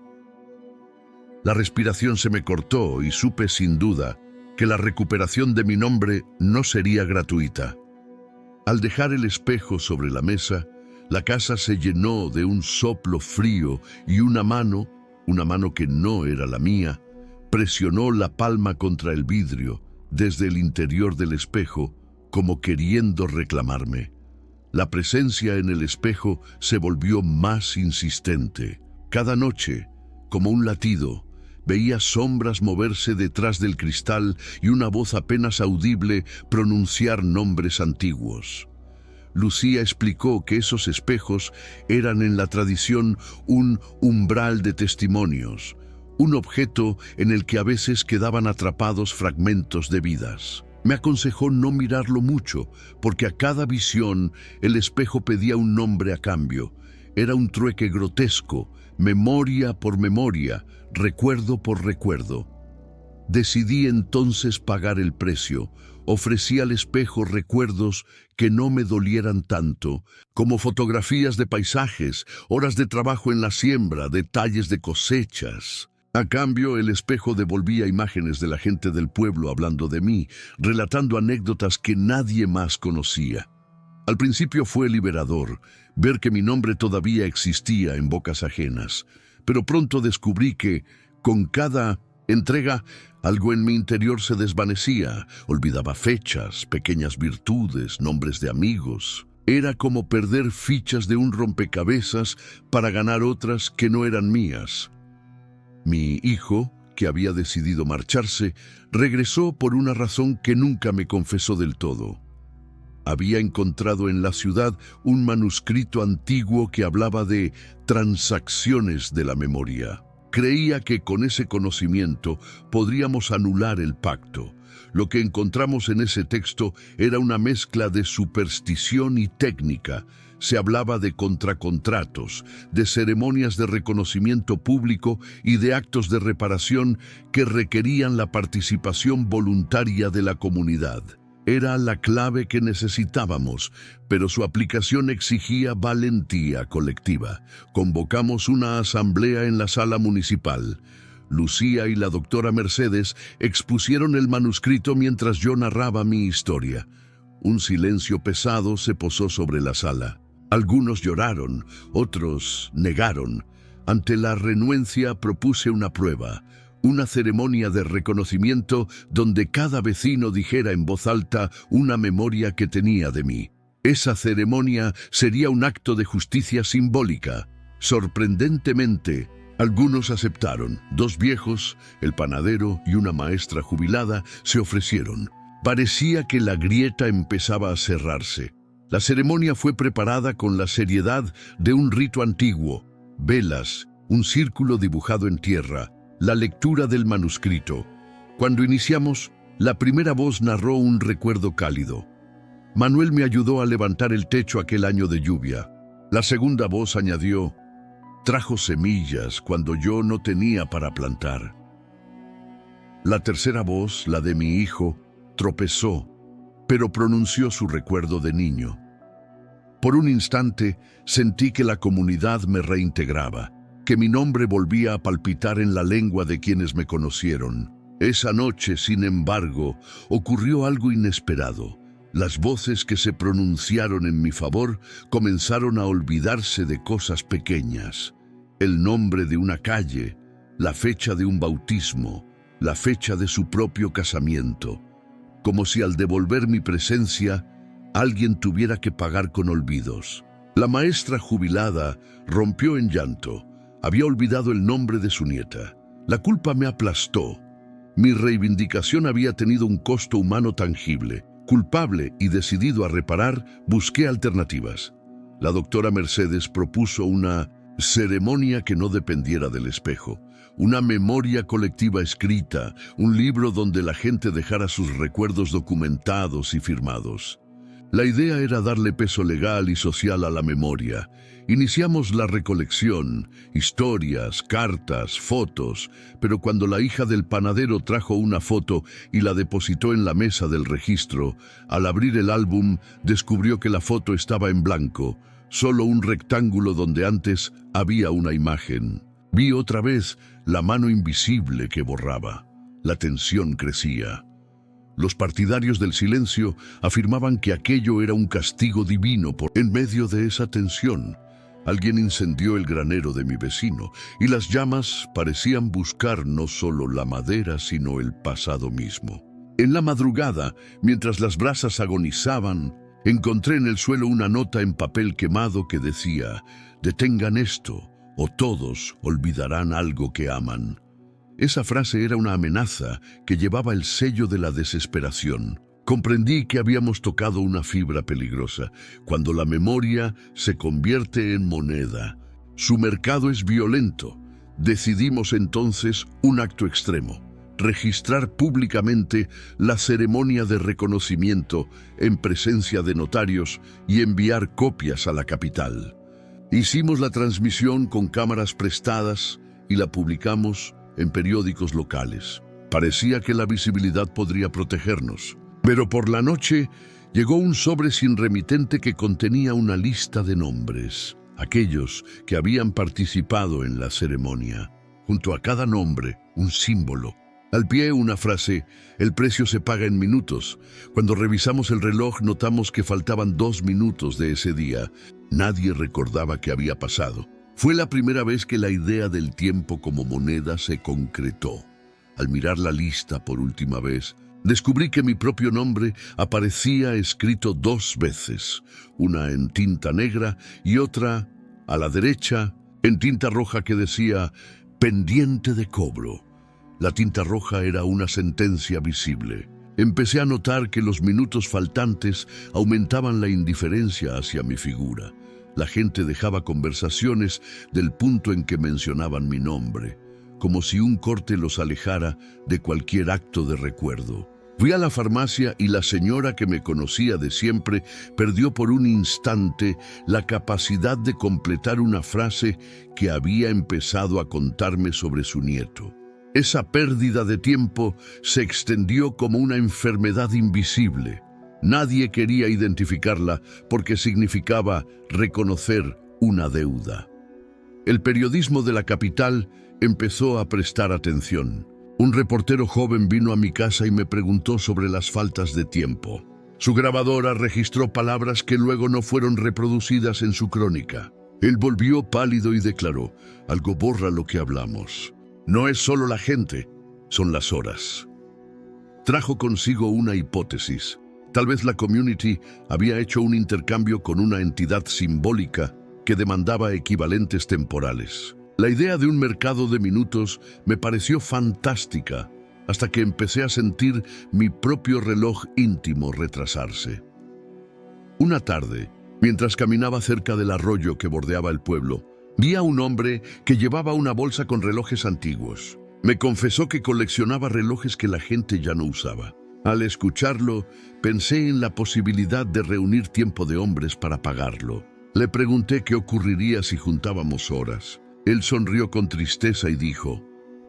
La respiración se me cortó y supe sin duda que la recuperación de mi nombre no sería gratuita. Al dejar el espejo sobre la mesa, la casa se llenó de un soplo frío y una mano que no era la mía, presionó la palma contra el vidrio desde el interior del espejo, como queriendo reclamarme. La presencia en el espejo se volvió más insistente. Cada noche, como un latido, veía sombras moverse detrás del cristal y una voz apenas audible pronunciar nombres antiguos. Lucía explicó que esos espejos eran en la tradición un umbral de testimonios, un objeto en el que a veces quedaban atrapados fragmentos de vidas. Me aconsejó no mirarlo mucho, porque a cada visión el espejo pedía un nombre a cambio. Era un trueque grotesco, memoria por memoria, recuerdo por recuerdo. Decidí entonces pagar el precio. Ofrecí al espejo recuerdos que no me dolieran tanto, como fotografías de paisajes, horas de trabajo en la siembra, detalles de cosechas. A cambio, el espejo devolvía imágenes de la gente del pueblo hablando de mí, relatando anécdotas que nadie más conocía. Al principio fue liberador ver que mi nombre todavía existía en bocas ajenas, pero pronto descubrí que, con cada entrega, algo en mi interior se desvanecía. Olvidaba fechas, pequeñas virtudes, nombres de amigos. Era como perder fichas de un rompecabezas para ganar otras que no eran mías. Mi hijo, que había decidido marcharse, regresó por una razón que nunca me confesó del todo. Había encontrado en la ciudad un manuscrito antiguo que hablaba de transacciones de la memoria. Creía que con ese conocimiento podríamos anular el pacto. Lo que encontramos en ese texto era una mezcla de superstición y técnica. Se hablaba de contracontratos, de ceremonias de reconocimiento público y de actos de reparación que requerían la participación voluntaria de la comunidad. Era la clave que necesitábamos, pero su aplicación exigía valentía colectiva. Convocamos una asamblea en la sala municipal. Lucía y la doctora Mercedes expusieron el manuscrito mientras yo narraba mi historia. Un silencio pesado se posó sobre la sala. Algunos lloraron, otros negaron. Ante la renuencia propuse una prueba, una ceremonia de reconocimiento donde cada vecino dijera en voz alta una memoria que tenía de mí. Esa ceremonia sería un acto de justicia simbólica. Sorprendentemente, algunos aceptaron. 2 viejos, el panadero y una maestra jubilada se ofrecieron. Parecía que la grieta empezaba a cerrarse. La ceremonia fue preparada con la seriedad de un rito antiguo. Velas, un círculo dibujado en tierra, la lectura del manuscrito. Cuando iniciamos, la primera voz narró un recuerdo cálido. Manuel me ayudó a levantar el techo aquel año de lluvia. La segunda voz añadió: trajo semillas cuando yo no tenía para plantar. La tercera voz, la de mi hijo, tropezó, pero pronunció su recuerdo de niño. Por un instante sentí que la comunidad me reintegraba, que mi nombre volvía a palpitar en la lengua de quienes me conocieron. Esa noche, sin embargo, ocurrió algo inesperado. Las voces que se pronunciaron en mi favor comenzaron a olvidarse de cosas pequeñas. El nombre de una calle, la fecha de un bautismo, la fecha de su propio casamiento. Como si al devolver mi presencia, alguien tuviera que pagar con olvidos. La maestra jubilada rompió en llanto. Había olvidado el nombre de su nieta. La culpa me aplastó. Mi reivindicación había tenido un costo humano tangible. Culpable y decidido a reparar, busqué alternativas. La doctora Mercedes propuso una ceremonia que no dependiera del espejo, una memoria colectiva escrita, un libro donde la gente dejara sus recuerdos documentados y firmados. La idea era darle peso legal y social a la memoria. Iniciamos la recolección, historias, cartas, fotos, pero cuando la hija del panadero trajo una foto y la depositó en la mesa del registro, al abrir el álbum descubrió que la foto estaba en blanco, solo un rectángulo donde antes había una imagen. Vi otra vez la mano invisible que borraba. La tensión crecía. Los partidarios del silencio afirmaban que aquello era un castigo divino. En medio de esa tensión, alguien incendió el granero de mi vecino y las llamas parecían buscar no solo la madera, sino el pasado mismo. En la madrugada, mientras las brasas agonizaban, encontré en el suelo una nota en papel quemado que decía: «Detengan esto, o todos olvidarán algo que aman». Esa frase era una amenaza que llevaba el sello de la desesperación. Comprendí que habíamos tocado una fibra peligrosa. Cuando la memoria se convierte en moneda, su mercado es violento. Decidimos entonces un acto extremo: registrar públicamente la ceremonia de reconocimiento en presencia de notarios y enviar copias a la capital. Hicimos la transmisión con cámaras prestadas y la publicamos en periódicos locales. Parecía que la visibilidad podría protegernos. Pero por la noche llegó un sobre sin remitente que contenía una lista de nombres, aquellos que habían participado en la ceremonia. Junto a cada nombre, un símbolo. Al pie, una frase: «El precio se paga en minutos». Cuando revisamos el reloj, notamos que faltaban 2 minutos de ese día. Nadie recordaba qué había pasado. Fue la primera vez que la idea del tiempo como moneda se concretó. Al mirar la lista por última vez, descubrí que mi propio nombre aparecía escrito 2 veces, una en tinta negra y otra, a la derecha, en tinta roja que decía «pendiente de cobro». La tinta roja era una sentencia visible. Empecé a notar que los minutos faltantes aumentaban la indiferencia hacia mi figura. La gente dejaba conversaciones del punto en que mencionaban mi nombre, como si un corte los alejara de cualquier acto de recuerdo. Fui a la farmacia y la señora que me conocía de siempre perdió por un instante la capacidad de completar una frase que había empezado a contarme sobre su nieto. Esa pérdida de tiempo se extendió como una enfermedad invisible. Nadie quería identificarla porque significaba reconocer una deuda. El periodismo de la capital empezó a prestar atención. Un reportero joven vino a mi casa y me preguntó sobre las faltas de tiempo. Su grabadora registró palabras que luego no fueron reproducidas en su crónica. Él volvió pálido y declaró: algo borra lo que hablamos. No es solo la gente, son las horas. Trajo consigo una hipótesis. Tal vez la community había hecho un intercambio con una entidad simbólica que demandaba equivalentes temporales. La idea de un mercado de minutos me pareció fantástica, hasta que empecé a sentir mi propio reloj íntimo retrasarse. Una tarde, mientras caminaba cerca del arroyo que bordeaba el pueblo, vi a un hombre que llevaba una bolsa con relojes antiguos. Me confesó que coleccionaba relojes que la gente ya no usaba. Al escucharlo, pensé en la posibilidad de reunir tiempo de hombres para pagarlo. Le pregunté qué ocurriría si juntábamos horas. Él sonrió con tristeza y dijo: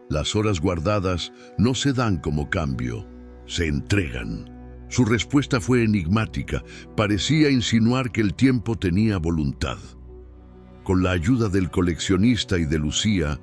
las horas guardadas no se dan como cambio, se entregan. Su respuesta fue enigmática, parecía insinuar que el tiempo tenía voluntad. Con la ayuda del coleccionista y de Lucía,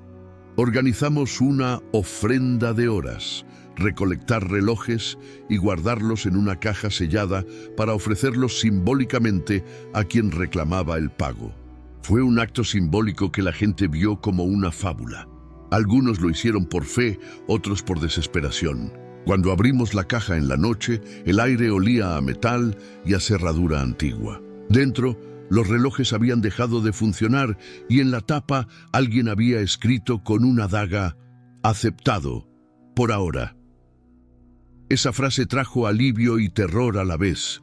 organizamos una ofrenda de horas, recolectar relojes y guardarlos en una caja sellada para ofrecerlos simbólicamente a quien reclamaba el pago. Fue un acto simbólico que la gente vio como una fábula. Algunos lo hicieron por fe, otros por desesperación. Cuando abrimos la caja en la noche, el aire olía a metal y a cerradura antigua. Dentro, los relojes habían dejado de funcionar y en la tapa alguien había escrito con una daga: aceptado, por ahora. Esa frase trajo alivio y terror a la vez.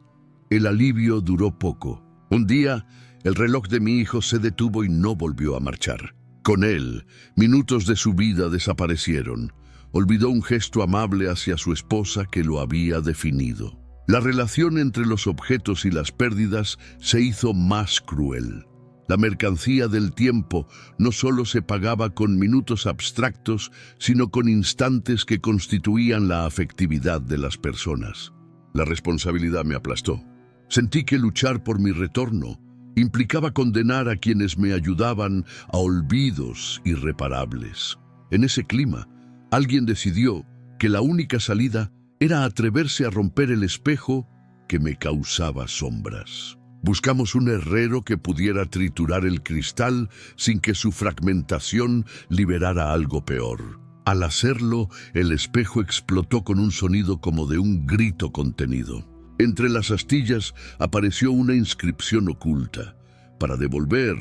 El alivio duró poco. Un día, el reloj de mi hijo se detuvo y no volvió a marchar. Con él, minutos de su vida desaparecieron. Olvidó un gesto amable hacia su esposa que lo había definido. La relación entre los objetos y las pérdidas se hizo más cruel. La mercancía del tiempo no solo se pagaba con minutos abstractos, sino con instantes que constituían la afectividad de las personas. La responsabilidad me aplastó. Sentí que luchar por mi retorno implicaba condenar a quienes me ayudaban a olvidos irreparables. En ese clima, alguien decidió que la única salida era atreverse a romper el espejo que me causaba sombras. Buscamos un herrero que pudiera triturar el cristal sin que su fragmentación liberara algo peor. Al hacerlo, el espejo explotó con un sonido como de un grito contenido. Entre las astillas apareció una inscripción oculta. Para devolver,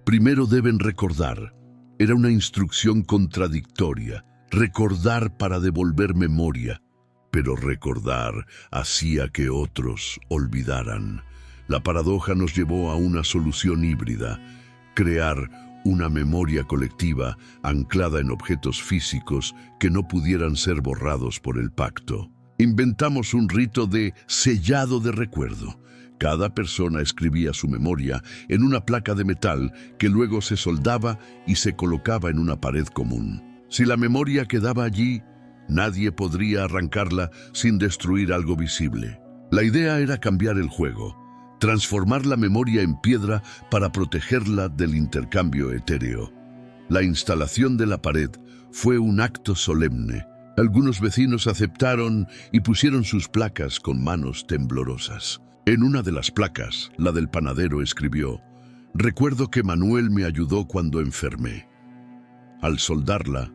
primero deben recordar. Era una instrucción contradictoria. Recordar para devolver memoria. Pero recordar hacía que otros olvidaran. La paradoja nos llevó a una solución híbrida: crear una memoria colectiva anclada en objetos físicos que no pudieran ser borrados por el pacto. Inventamos un rito de sellado de recuerdo. Cada persona escribía su memoria en una placa de metal que luego se soldaba y se colocaba en una pared común. Si la memoria quedaba allí, nadie podría arrancarla sin destruir algo visible. La idea era cambiar el juego, transformar la memoria en piedra para protegerla del intercambio etéreo. La instalación de la pared fue un acto solemne. Algunos vecinos aceptaron y pusieron sus placas con manos temblorosas. En una de las placas, la del panadero, escribió: recuerdo que Manuel me ayudó cuando enfermé. Al soldarla,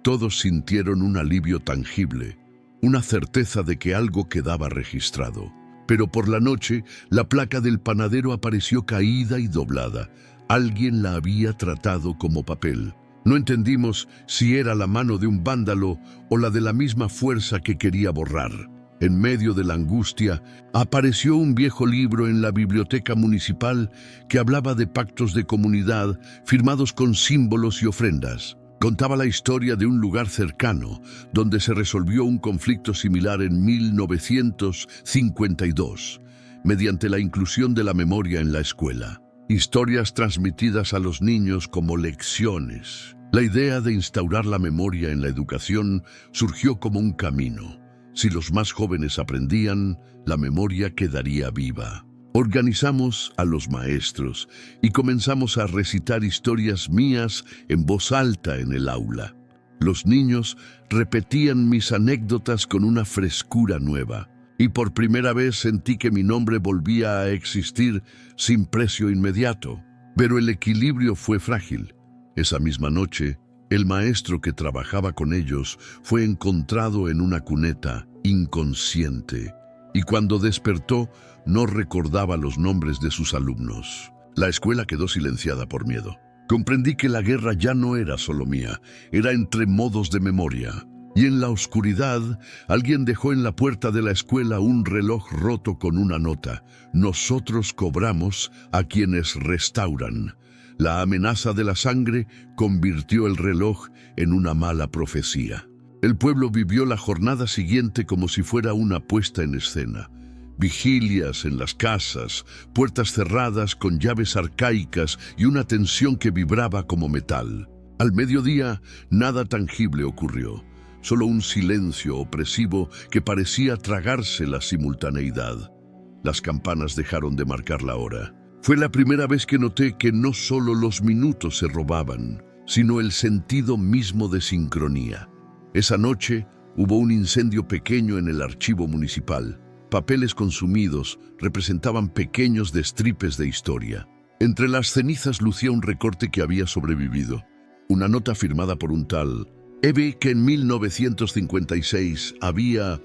todos sintieron un alivio tangible, una certeza de que algo quedaba registrado. Pero por la noche, la placa del panadero apareció caída y doblada. Alguien la había tratado como papel. No entendimos si era la mano de un vándalo o la de la misma fuerza que quería borrar. En medio de la angustia, apareció un viejo libro en la biblioteca municipal que hablaba de pactos de comunidad firmados con símbolos y ofrendas. Contaba la historia de un lugar cercano donde se resolvió un conflicto similar en 1952, mediante la inclusión de la memoria en la escuela. Historias transmitidas a los niños como lecciones. La idea de instaurar la memoria en la educación surgió como un camino. Si los más jóvenes aprendían, la memoria quedaría viva. Organizamos a los maestros y comenzamos a recitar historias mías en voz alta en el aula. Los niños repetían mis anécdotas con una frescura nueva. y por primera vez sentí que mi nombre volvía a existir sin precio inmediato. Pero el equilibrio fue frágil. Esa misma noche, el maestro que trabajaba con ellos fue encontrado en una cuneta, inconsciente, y cuando despertó no recordaba los nombres de sus alumnos. La escuela quedó silenciada por miedo. Comprendí que la guerra ya no era solo mía, era entre modos de memoria. Y en la oscuridad, alguien dejó en la puerta de la escuela un reloj roto con una nota: nosotros cobramos a quienes restauran. La amenaza de la sangre convirtió el reloj en una mala profecía. El pueblo vivió la jornada siguiente como si fuera una puesta en escena. Vigilias en las casas, puertas cerradas con llaves arcaicas y una tensión que vibraba como metal. Al mediodía, nada tangible ocurrió. Solo un silencio opresivo que parecía tragarse la simultaneidad. Las campanas dejaron de marcar la hora. Fue la primera vez que noté que no solo los minutos se robaban, sino el sentido mismo de sincronía. Esa noche hubo un incendio pequeño en el archivo municipal. Papeles consumidos representaban pequeños destripes de historia. Entre las cenizas lucía un recorte que había sobrevivido. Una nota firmada por un tal Eve, que en 1956 había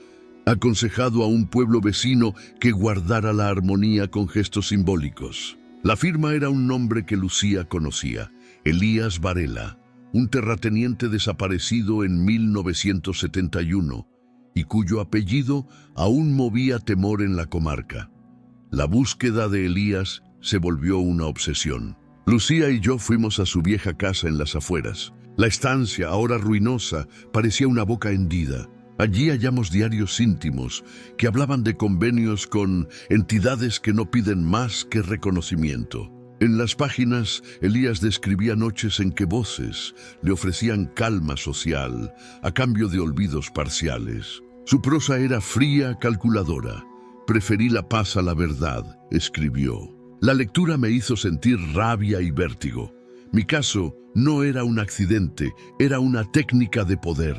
aconsejado a un pueblo vecino que guardara la armonía con gestos simbólicos. La firma era un nombre que Lucía conocía: Elías Varela, un terrateniente desaparecido en 1971 y cuyo apellido aún movía temor en la comarca. La búsqueda de Elías se volvió una obsesión. Lucía y yo fuimos a su vieja casa en las afueras. La estancia, ahora ruinosa, parecía una boca hendida. Allí hallamos diarios íntimos que hablaban de convenios con entidades que no piden más que reconocimiento. En las páginas, Elías describía noches en que voces le ofrecían calma social a cambio de olvidos parciales. Su prosa era fría, calculadora. Preferí la paz a la verdad, escribió. La lectura me hizo sentir rabia y vértigo. Mi caso no era un accidente, era una técnica de poder.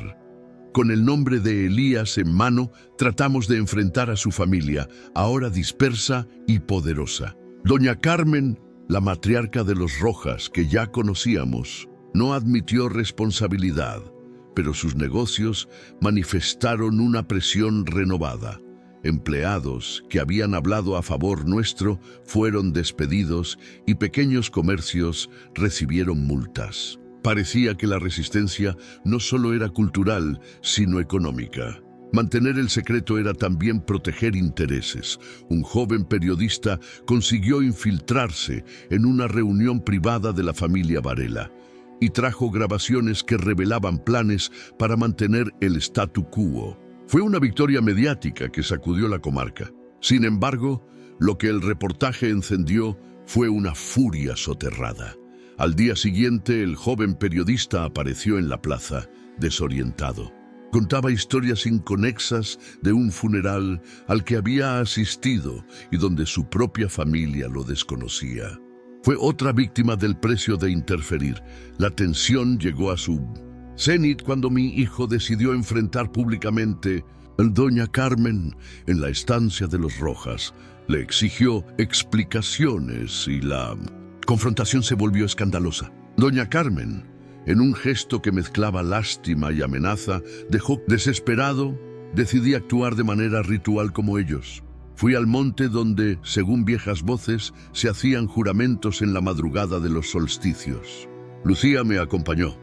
Con el nombre de Elías en mano, tratamos de enfrentar a su familia, ahora dispersa y poderosa. Doña Carmen, la matriarca de los Rojas, que ya conocíamos, no admitió responsabilidad, pero sus negocios manifestaron una presión renovada. Empleados que habían hablado a favor nuestro fueron despedidos y pequeños comercios recibieron multas. Parecía que la resistencia no solo era cultural, sino económica. Mantener el secreto era también proteger intereses. Un joven periodista consiguió infiltrarse en una reunión privada de la familia Varela y trajo grabaciones que revelaban planes para mantener el statu quo. Fue una victoria mediática que sacudió la comarca. Sin embargo, lo que el reportaje encendió fue una furia soterrada. Al día siguiente, el joven periodista apareció en la plaza, desorientado. Contaba historias inconexas de un funeral al que había asistido y donde su propia familia lo desconocía. Fue otra víctima del precio de interferir. La tensión llegó a su cenit cuando mi hijo decidió enfrentar públicamente a doña Carmen en la estancia de los Rojas. Le exigió explicaciones y la confrontación se volvió escandalosa. Doña Carmen, en un gesto que mezclaba lástima y amenaza, dejó desesperado. Decidí actuar de manera ritual como ellos. Fui al monte donde, según viejas voces, se hacían juramentos en la madrugada de los solsticios. Lucía me acompañó.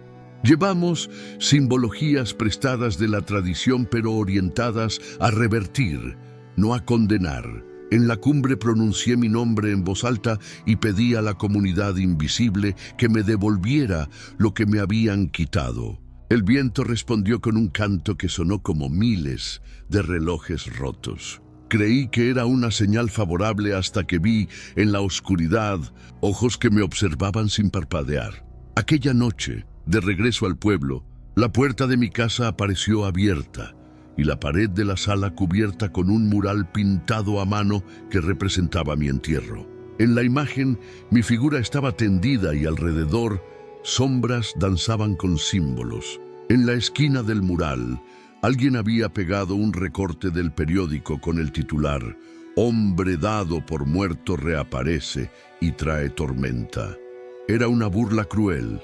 Llevamos simbologías prestadas de la tradición pero orientadas a revertir, no a condenar. En la cumbre pronuncié mi nombre en voz alta y pedí a la comunidad invisible que me devolviera lo que me habían quitado. El viento respondió con un canto que sonó como miles de relojes rotos. Creí que era una señal favorable hasta que vi en la oscuridad ojos que me observaban sin parpadear. Aquella noche, de regreso al pueblo, la puerta de mi casa apareció abierta y la pared de la sala cubierta con un mural pintado a mano que representaba mi entierro. En la imagen, mi figura estaba tendida y alrededor sombras danzaban con símbolos. En la esquina del mural, Alguien había pegado un recorte del periódico con el titular: "Hombre dado por muerto reaparece y trae tormenta". Era una burla cruel.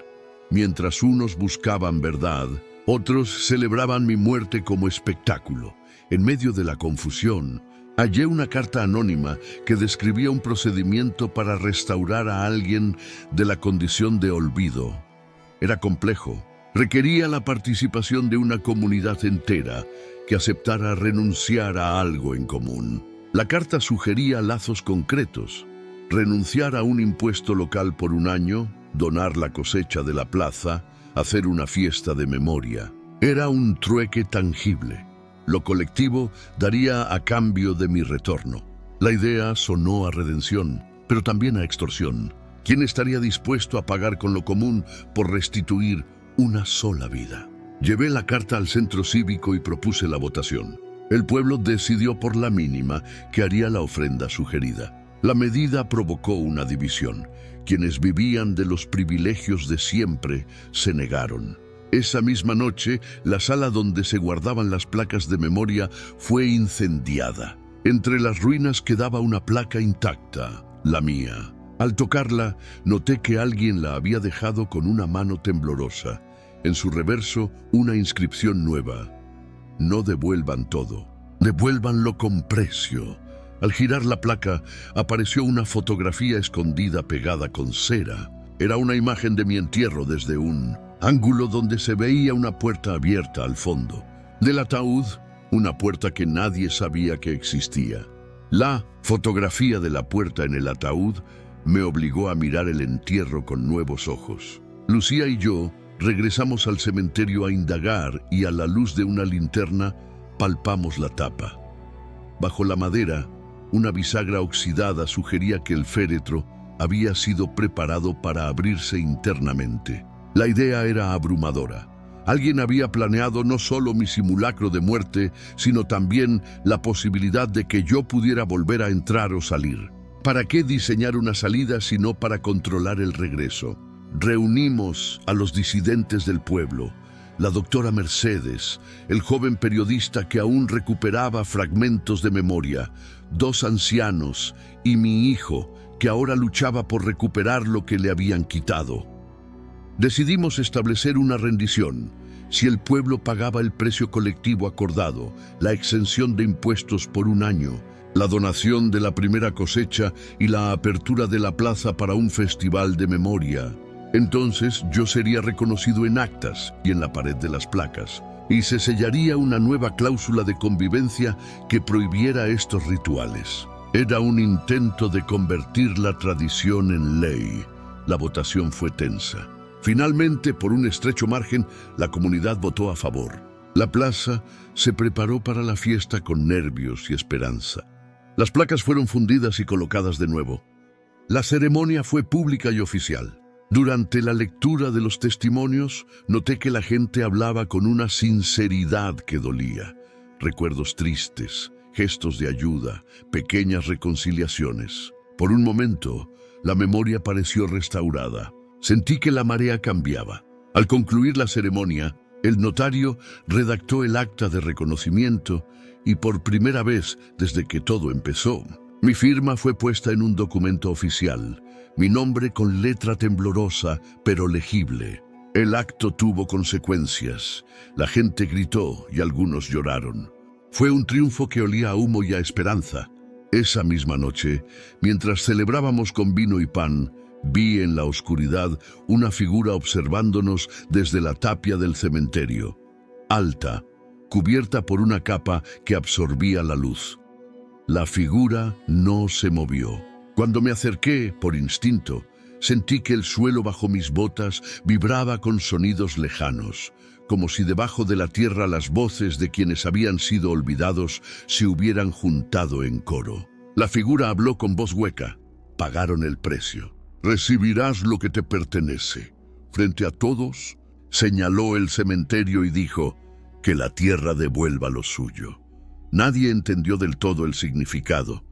Mientras unos buscaban verdad, otros celebraban mi muerte como espectáculo. En medio de la confusión, hallé una carta anónima que describía un procedimiento para restaurar a alguien de la condición de olvido. Era complejo. Requería la participación de una comunidad entera que aceptara renunciar a algo en común. La carta sugería lazos concretos: renunciar a un impuesto local por un año, donar la cosecha de la plaza, hacer una fiesta de memoria. Era un trueque tangible. Lo colectivo daría a cambio de mi retorno. La idea sonó a redención, pero también a extorsión. ¿Quién estaría dispuesto a pagar con lo común por restituir una sola vida? Llevé la carta al centro cívico y propuse la votación. El pueblo decidió por la mínima que haría la ofrenda sugerida. La medida provocó una división. Quienes vivían de los privilegios de siempre se negaron. Esa misma noche, la sala donde se guardaban las placas de memoria fue incendiada. Entre las ruinas quedaba una placa intacta, la mía. Al tocarla, noté que alguien la había dejado con una mano temblorosa. En su reverso, una inscripción nueva: "No devuelvan todo, devuélvanlo con precio". Al girar la placa, apareció una fotografía escondida pegada con cera. Era una imagen de mi entierro desde un ángulo donde se veía una puerta abierta al fondo. Del ataúd, una puerta que nadie sabía que existía. La fotografía de la puerta en el ataúd me obligó a mirar el entierro con nuevos ojos. Lucía y yo regresamos al cementerio a indagar y a la luz de una linterna palpamos la tapa. Bajo la madera, una bisagra oxidada sugería que el féretro había sido preparado para abrirse internamente. La idea era abrumadora. Alguien había planeado no solo mi simulacro de muerte, sino también la posibilidad de que yo pudiera volver a entrar o salir. ¿Para qué diseñar una salida sino para controlar el regreso? Reunimos a los disidentes del pueblo, la doctora Mercedes, el joven periodista que aún recuperaba fragmentos de memoria, 2 ancianos y mi hijo, que ahora luchaba por recuperar lo que le habían quitado. Decidimos establecer una rendición. Si el pueblo pagaba el precio colectivo acordado, la exención de impuestos por un año, la donación de la primera cosecha y la apertura de la plaza para un festival de memoria, entonces yo sería reconocido en actas y en la pared de las placas, y se sellaría una nueva cláusula de convivencia que prohibiera estos rituales. Era un intento de convertir la tradición en ley. La votación fue tensa. Finalmente, por un estrecho margen, la comunidad votó a favor. La plaza se preparó para la fiesta con nervios y esperanza. Las placas fueron fundidas y colocadas de nuevo. La ceremonia fue pública y oficial. Durante la lectura de los testimonios, noté que la gente hablaba con una sinceridad que dolía. Recuerdos tristes, gestos de ayuda, pequeñas reconciliaciones. Por un momento, la memoria pareció restaurada. Sentí que la marea cambiaba. Al concluir la ceremonia, el notario redactó el acta de reconocimiento y por primera vez desde que todo empezó, mi firma fue puesta en un documento oficial, mi nombre con letra temblorosa pero legible. El acto tuvo consecuencias. La gente gritó y algunos lloraron. Fue un triunfo que olía a humo y a esperanza. Esa misma noche, mientras celebrábamos con vino y pan, vi en la oscuridad una figura observándonos desde la tapia del cementerio, alta, cubierta por una capa que absorbía la luz. La figura no se movió. Cuando me acerqué, por instinto, sentí que el suelo bajo mis botas vibraba con sonidos lejanos, como si debajo de la tierra las voces de quienes habían sido olvidados se hubieran juntado en coro. La figura habló con voz hueca. Pagaron el precio. Recibirás lo que te pertenece. Frente a todos, señaló el cementerio y dijo: que la tierra devuelva lo suyo. Nadie entendió del todo el significado,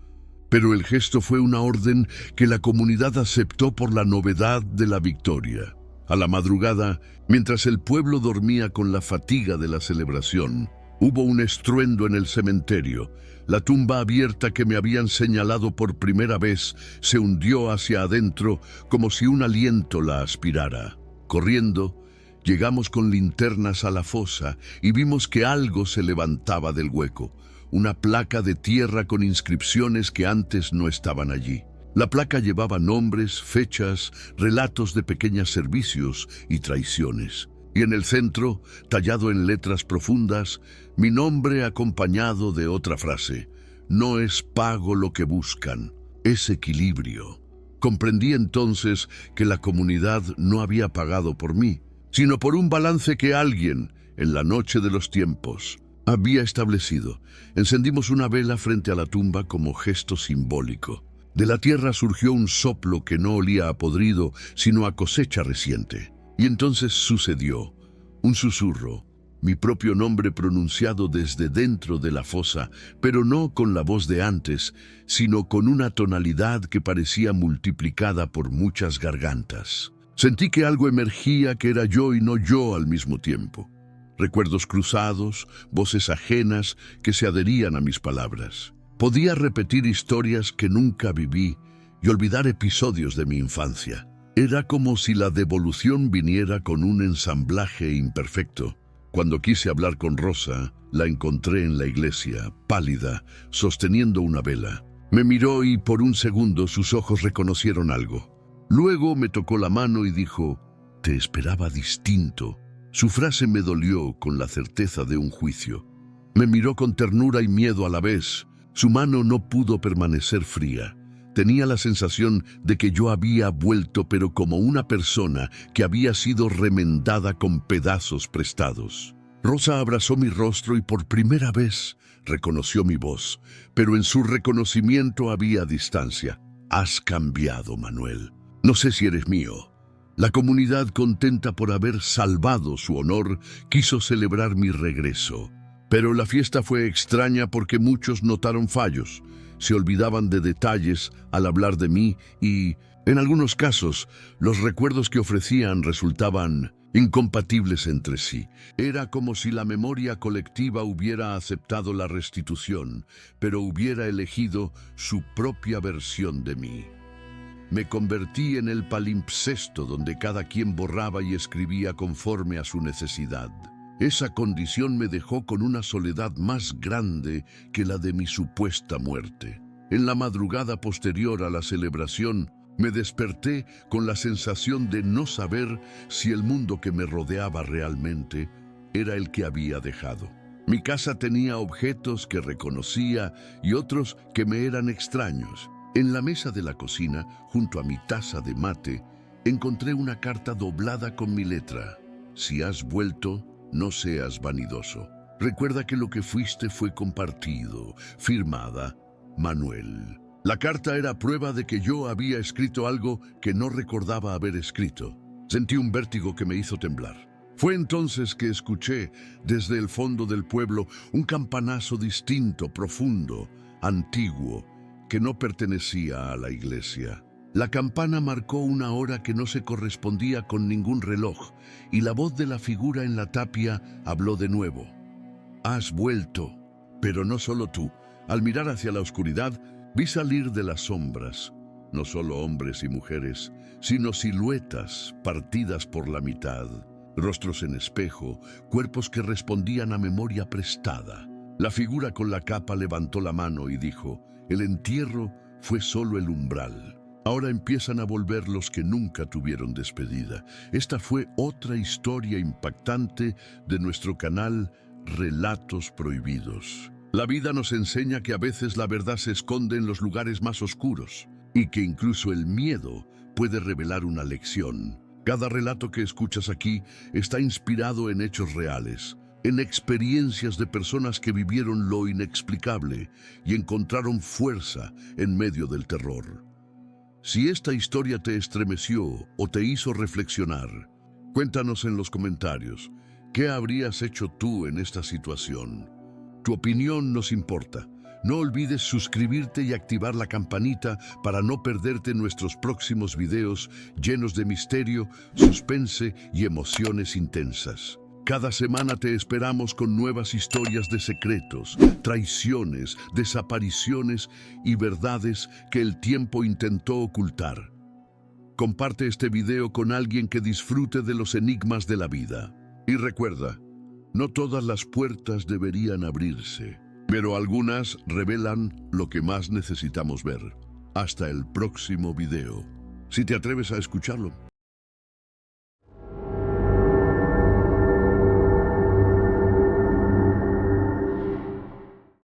pero el gesto fue una orden que la comunidad aceptó por la novedad de la victoria. A la madrugada, mientras el pueblo dormía con la fatiga de la celebración, Hubo un estruendo en el cementerio. La tumba abierta que me habían señalado por primera vez se hundió hacia adentro como si un aliento la aspirara. Corriendo, llegamos con linternas a la fosa y vimos que algo se levantaba del hueco, una placa de tierra con inscripciones que antes no estaban allí. La placa llevaba nombres, fechas, relatos de pequeños servicios y traiciones. Y en el centro, tallado en letras profundas, mi nombre acompañado de otra frase: no es pago lo que buscan, es equilibrio. Comprendí entonces que la comunidad no había pagado por mí, sino por un balance que alguien, en la noche de los tiempos, había establecido. Encendimos una vela frente a la tumba como gesto simbólico. De la tierra surgió un soplo que no olía a podrido, sino a cosecha reciente. Y entonces sucedió, un susurro, mi propio nombre pronunciado desde dentro de la fosa, pero no con la voz de antes, sino con una tonalidad que parecía multiplicada por muchas gargantas. Sentí que algo emergía que era yo y no yo al mismo tiempo. Recuerdos cruzados, voces ajenas que se adherían a mis palabras. Podía repetir historias que nunca viví y olvidar episodios de mi infancia. Era como si la devolución viniera con un ensamblaje imperfecto. Cuando quise hablar con Rosa, la encontré en la iglesia, pálida, sosteniendo una vela. Me miró y por un segundo sus ojos reconocieron algo. Luego me tocó la mano y dijo: «Te esperaba distinto». Su frase me dolió con la certeza de un juicio. Me miró con ternura y miedo a la vez. Su mano no pudo permanecer fría. Tenía la sensación de que yo había vuelto, pero como una persona que había sido remendada con pedazos prestados. Rosa abrazó mi rostro y por primera vez reconoció mi voz, pero en su reconocimiento había distancia. «Has cambiado, Manuel. No sé si eres mío». La comunidad, contenta por haber salvado su honor, quiso celebrar mi regreso. Pero la fiesta fue extraña porque muchos notaron fallos. Se olvidaban de detalles al hablar de mí y, en algunos casos, los recuerdos que ofrecían resultaban incompatibles entre sí. Era como si la memoria colectiva hubiera aceptado la restitución, pero hubiera elegido su propia versión de mí. Me convertí en el palimpsesto donde cada quien borraba y escribía conforme a su necesidad. Esa condición me dejó con una soledad más grande que la de mi supuesta muerte. En la madrugada posterior a la celebración, me desperté con la sensación de no saber si el mundo que me rodeaba realmente era el que había dejado. Mi casa tenía objetos que reconocía y otros que me eran extraños. En la mesa de la cocina, junto a mi taza de mate, encontré una carta doblada con mi letra. Si has vuelto, no seas vanidoso. Recuerda que lo que fuiste fue compartido. Firmada, Manuel. La carta era prueba de que yo había escrito algo que no recordaba haber escrito. Sentí un vértigo que me hizo temblar. Fue entonces que escuché, desde el fondo del pueblo, un campanazo distinto, profundo, antiguo, que no pertenecía a la iglesia. La campana marcó una hora que no se correspondía con ningún reloj, y la voz de la figura en la tapia habló de nuevo. «Has vuelto». Pero no solo tú. Al mirar hacia la oscuridad, vi salir de las sombras, no solo hombres y mujeres, sino siluetas partidas por la mitad, rostros en espejo, cuerpos que respondían a memoria prestada. La figura con la capa levantó la mano y dijo: «El entierro fue solo el umbral. Ahora empiezan a volver los que nunca tuvieron despedida». Esta fue otra historia impactante de nuestro canal Relatos Prohibidos. La vida nos enseña que a veces la verdad se esconde en los lugares más oscuros y que incluso el miedo puede revelar una lección. Cada relato que escuchas aquí está inspirado en hechos reales, en experiencias de personas que vivieron lo inexplicable y encontraron fuerza en medio del terror. Si esta historia te estremeció o te hizo reflexionar, cuéntanos en los comentarios. ¿Qué habrías hecho tú en esta situación? Tu opinión nos importa. No olvides suscribirte y activar la campanita para no perderte nuestros próximos videos llenos de misterio, suspense y emociones intensas. Cada semana te esperamos con nuevas historias de secretos, traiciones, desapariciones y verdades que el tiempo intentó ocultar. Comparte este video con alguien que disfrute de los enigmas de la vida. Y recuerda, no todas las puertas deberían abrirse, pero algunas revelan lo que más necesitamos ver. Hasta el próximo video. Si te atreves a escucharlo.